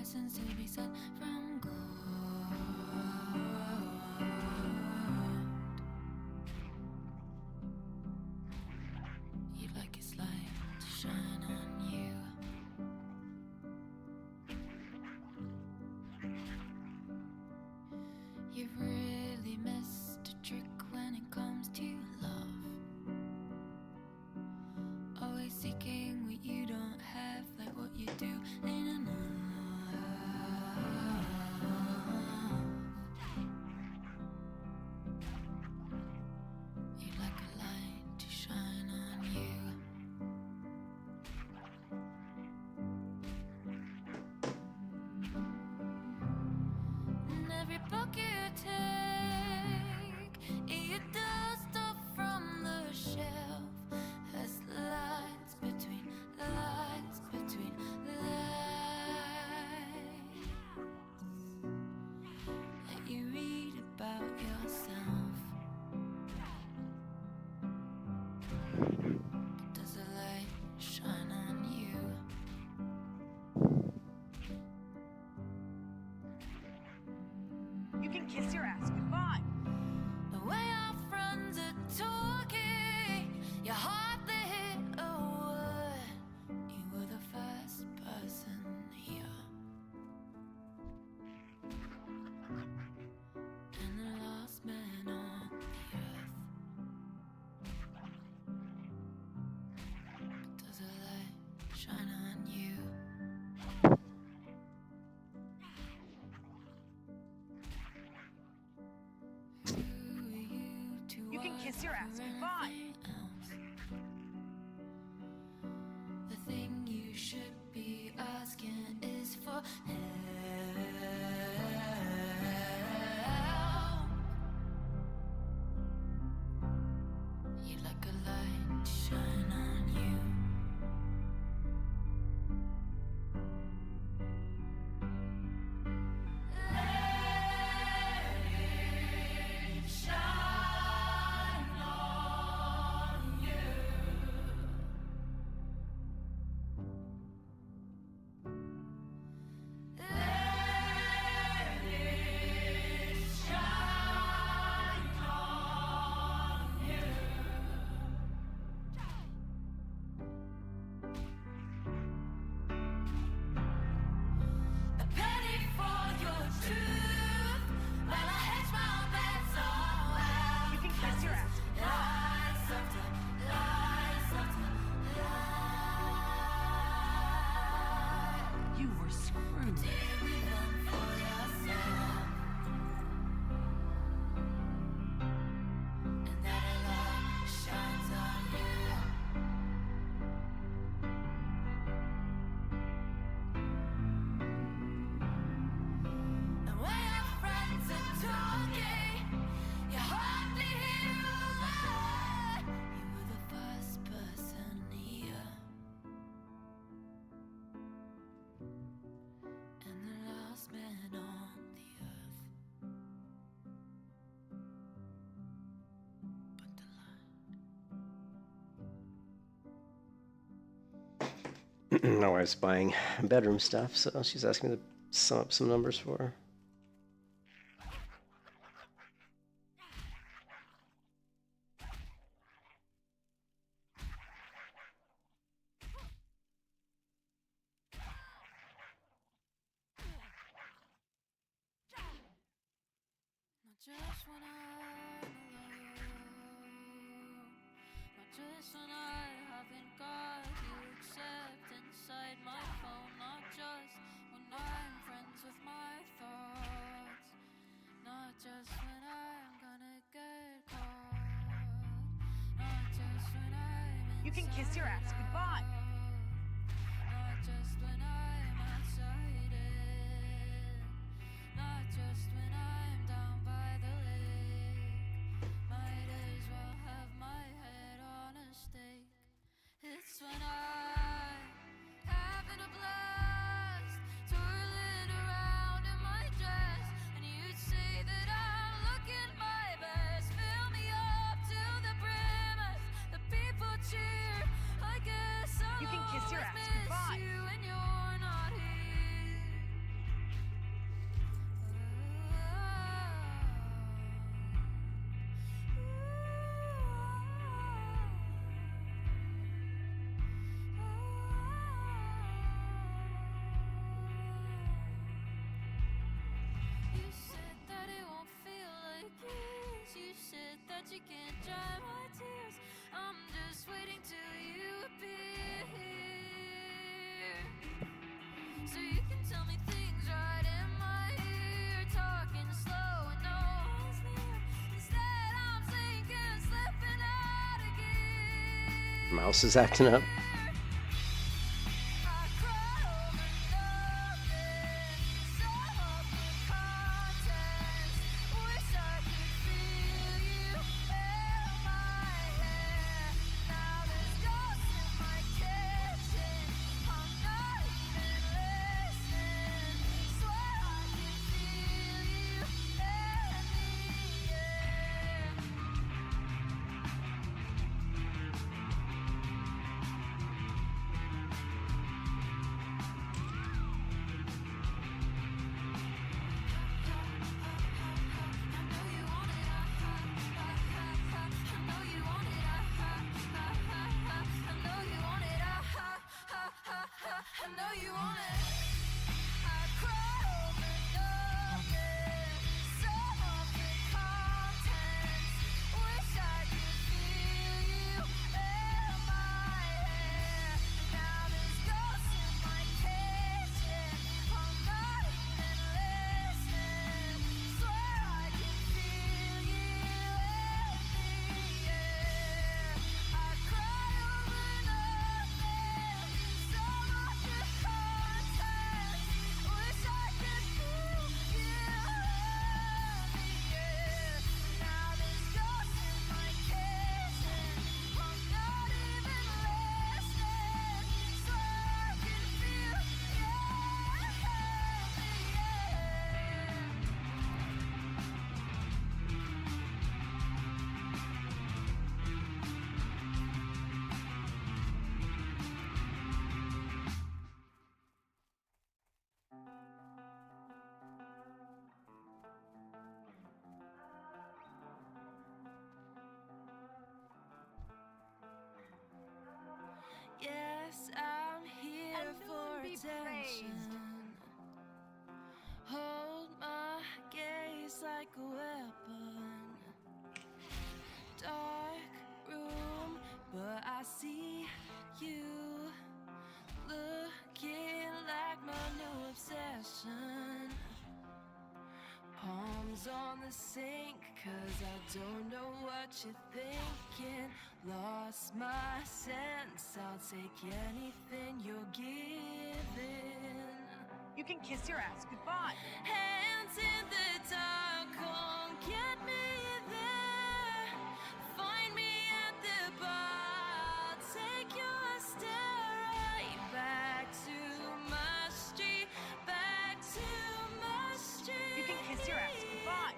license to be sent from God. You'd like his light to shine on you. You've really missed a trick when it comes to love. Always seeking what you don't have, like what you do ain't enough. You'd like a light to shine on you. And every book you take, you dust off from the shelf, has lines between lines between lines that you read about yourself. But does the light shine on you? You can kiss your ass goodbye. The way our friends are talking, you hardly hit a word. You were the first person here, and the last man on the earth. But does a light shine on you? Who are you to You can kiss your ass for goodbye. anything else? The thing you should be asking is for help. You'd like a light to shine on you. Let it shine on you. Let it shine on you. A penny for your truth. While I hedge my own bets all out. You can kiss your ass goodbye. Lies after lies after lies. You were screwed. Did we run for yourself? And that a light shines on you. The way our friends are talking, you hardly hear a word. You were the first person here, and the last man on the earth. But the light. My wife's buying bedroom stuff, so she's asking me to sum up some numbers for her. Not just when I'm alone, not just when I haven't got you except inside my phone, not just when I'm friends with my thoughts, not just when I'm gonna get caught, not just when I'm You can kiss your ass inside goodbye. out, not just when I'm outside it, not just when I'm down by the lake. Might as well have my head on a stake. It's when I'm having a blast, twirling around in my dress, and you'd say that I'm looking my best. Fill me up to the brim as the people cheer. I guess I Mouse is acting up. Yes, I'm here And no for one be attention. Hold my gaze like a weapon. Dark room, but I see you looking like my new obsession. Palms on the sink, 'cause I don't know what you're thinking. Lost my sense, I'll take anything you're giving. You can kiss your ass goodbye. Hands in the dark, come get me there. Find me at the bar, take your stare right back to my street, back to my street. You can kiss your ass goodbye.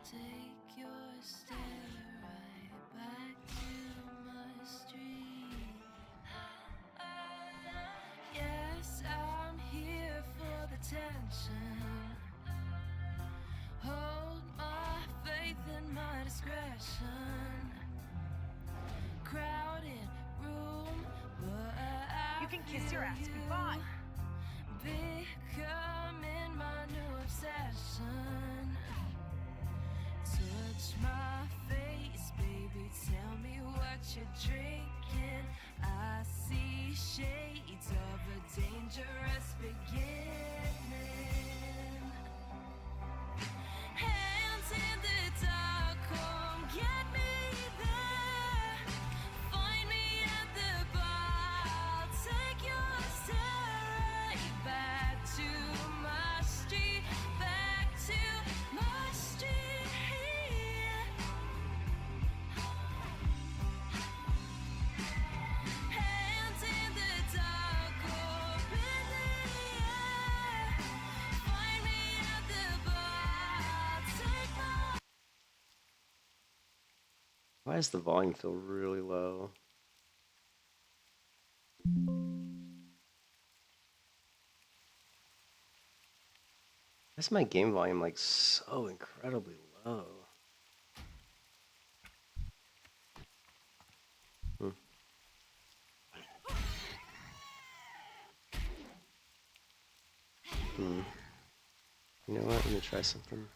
Take your stare right back to my street. Yes, I'm here for the tension. Hold my faith and my discretion. Crowded room, but You can kiss your ass goodbye. becoming my new obsession. Touch my face, baby, tell me what you're drinking. I see shades of a dangerous beginning. Hands in the dark, come get me there. Find me at the bar, I'll take your stare right back to my street, back to my street. Hands in the dark, open the air. Find me at the bar, take my. Why does the volume feel really low? Why's my game volume like so incredibly low? You know what? Let me try something.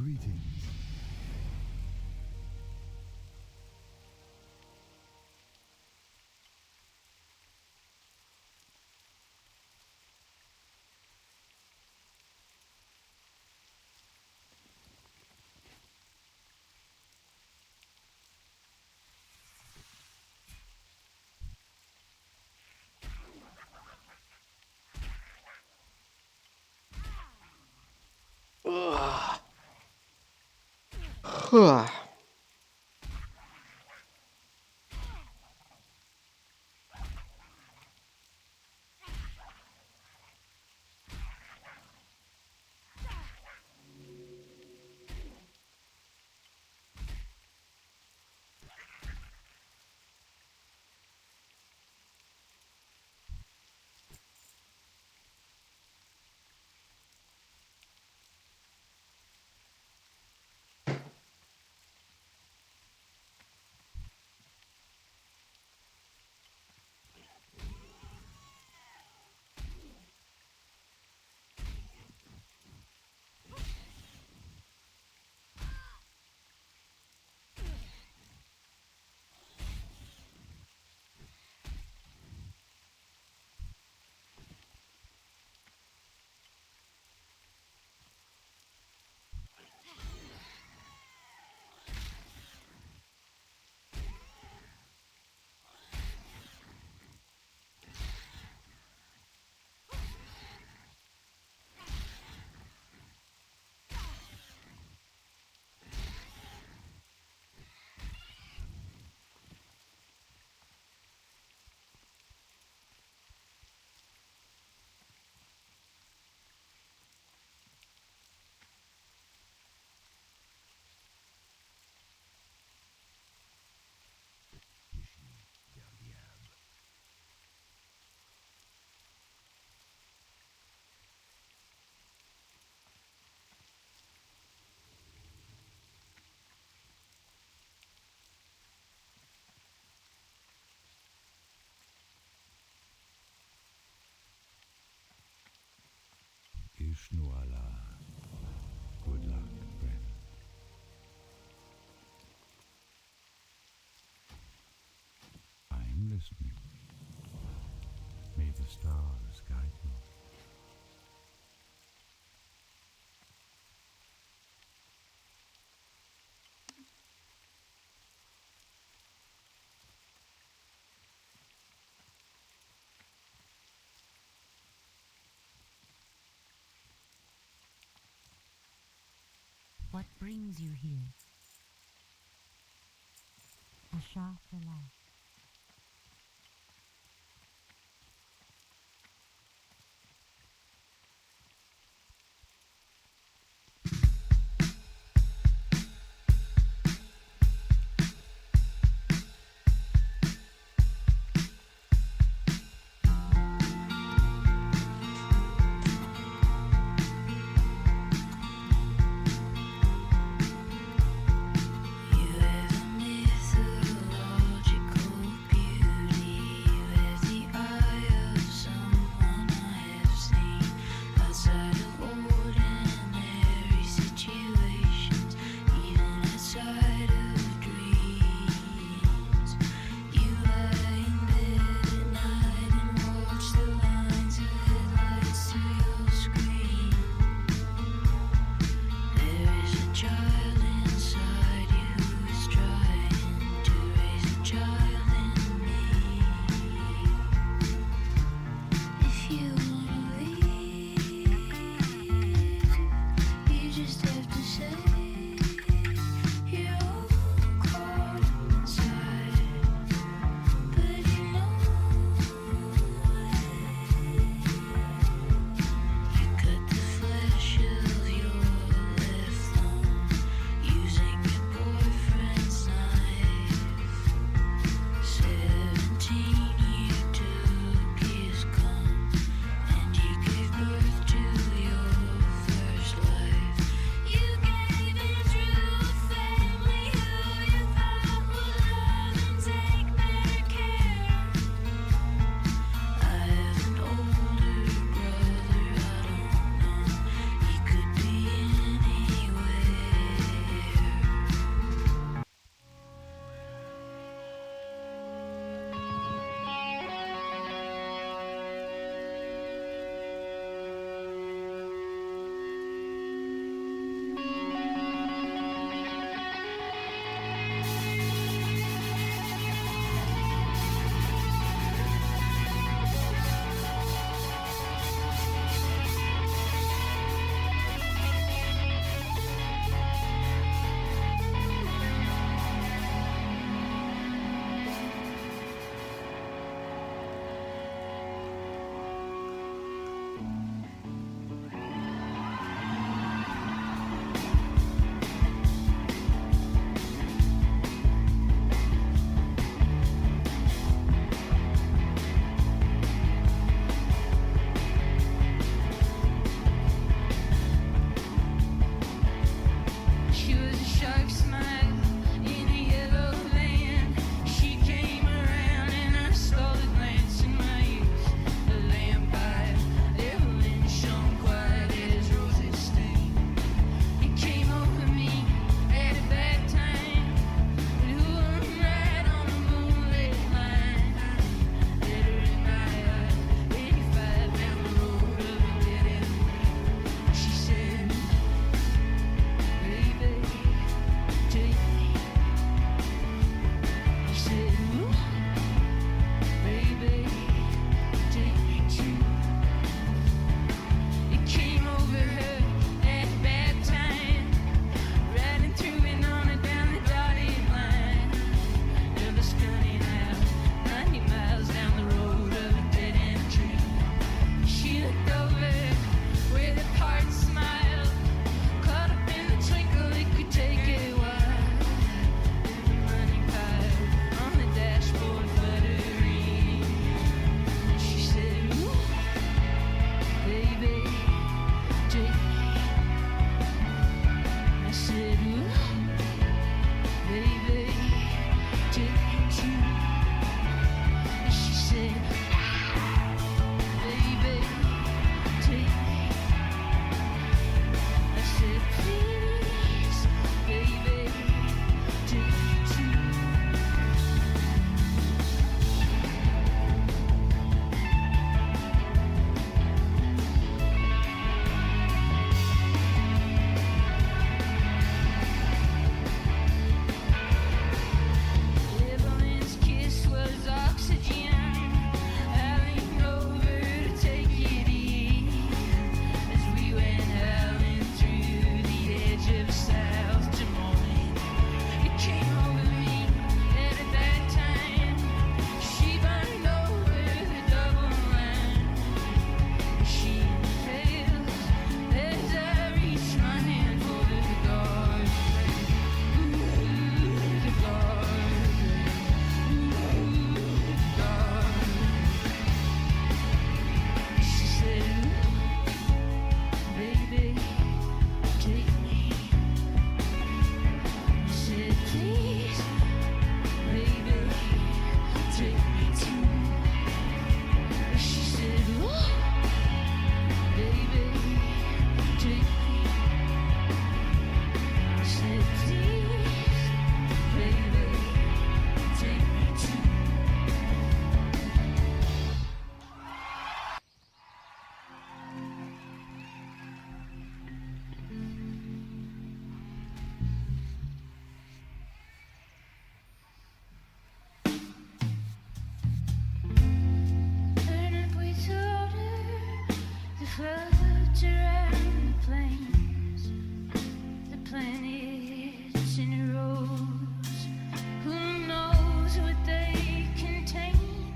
Greetings. Ugh. Huh. Ishnuala. Good luck, friend. I'm listening. May the stars guide you. What brings you here? Ashafala. You have a mythological plains, the planets in rows. Who knows what they contain?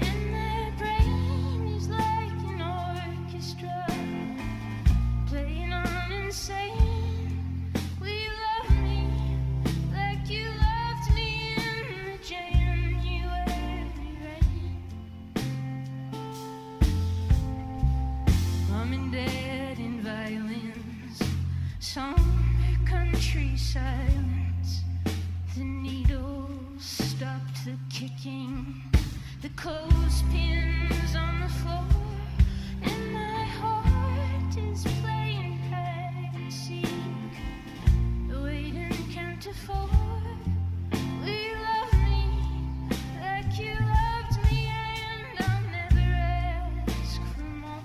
And their brain is like an orchestra playing on insane. Will you love me like you loved me in the January rain? Mom and Dad in violins, somber country silence. The needles stopped the kicking, the clothespins on the floor, and my heart is playing hide and seek, wait and count to 4. Will you love me like you loved me, and I'll never ask for more.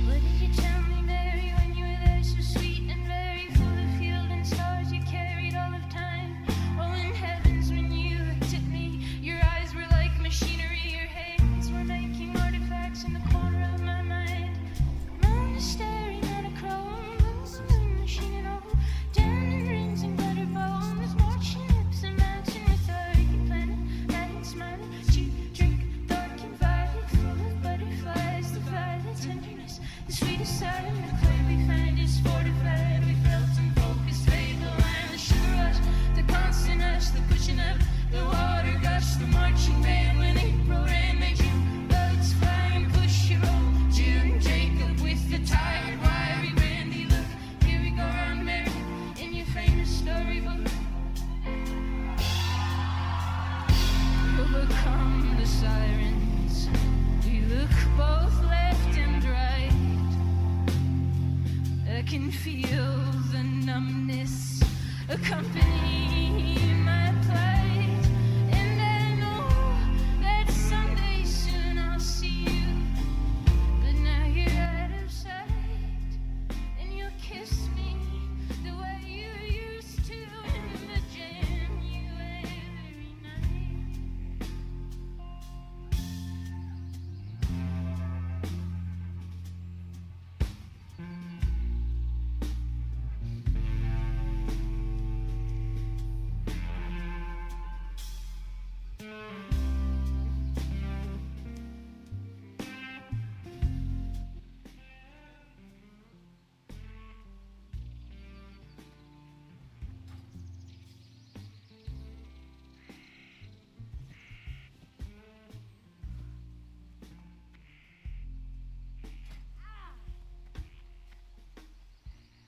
What did you tell me, Mary, when you were there, so sweet and very full of field and stars you carried all of time? Oh, in heavens, when you looked at me, your eyes were like machinery, your hands were making artifacts in the corner of my mind. Monastery, monochrome, boom, machine and all, diamond rings and glitter bones, marching lips and mountain with a planet, and smiling, cheap drink, dark and violet, full of butterflies, the violet tenderness, the sweetest side of the clay we find is fortified. We felt and focused, fade the line, the sugar rush, the constant hush, the pushing up, the water gush, the marching band when April ran, made you bugs fly and push your roll. June Jacob with the tired, wiry Randy look. Here we go round Mary in your famous storybook. Overcome the sirens, we look both left and right. I can feel the numbness accompany my plight, and I know that someday soon I'll see you, but now you're out of sight, and you'll kiss me the way you used to in the January night.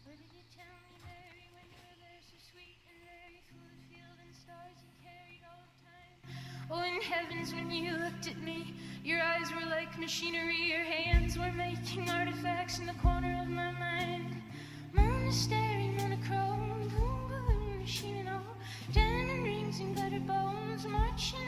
What did you tell me, Mary, when you were there, so sweet and very full of field and stars you carried all the time? Oh, in heavens, when you looked at me, your eyes were like machinery, your hands were making artifacts in the corner of my mind. Monastery, monochrome, boom, boom, machine and all, diamond rings and glitter bones, marching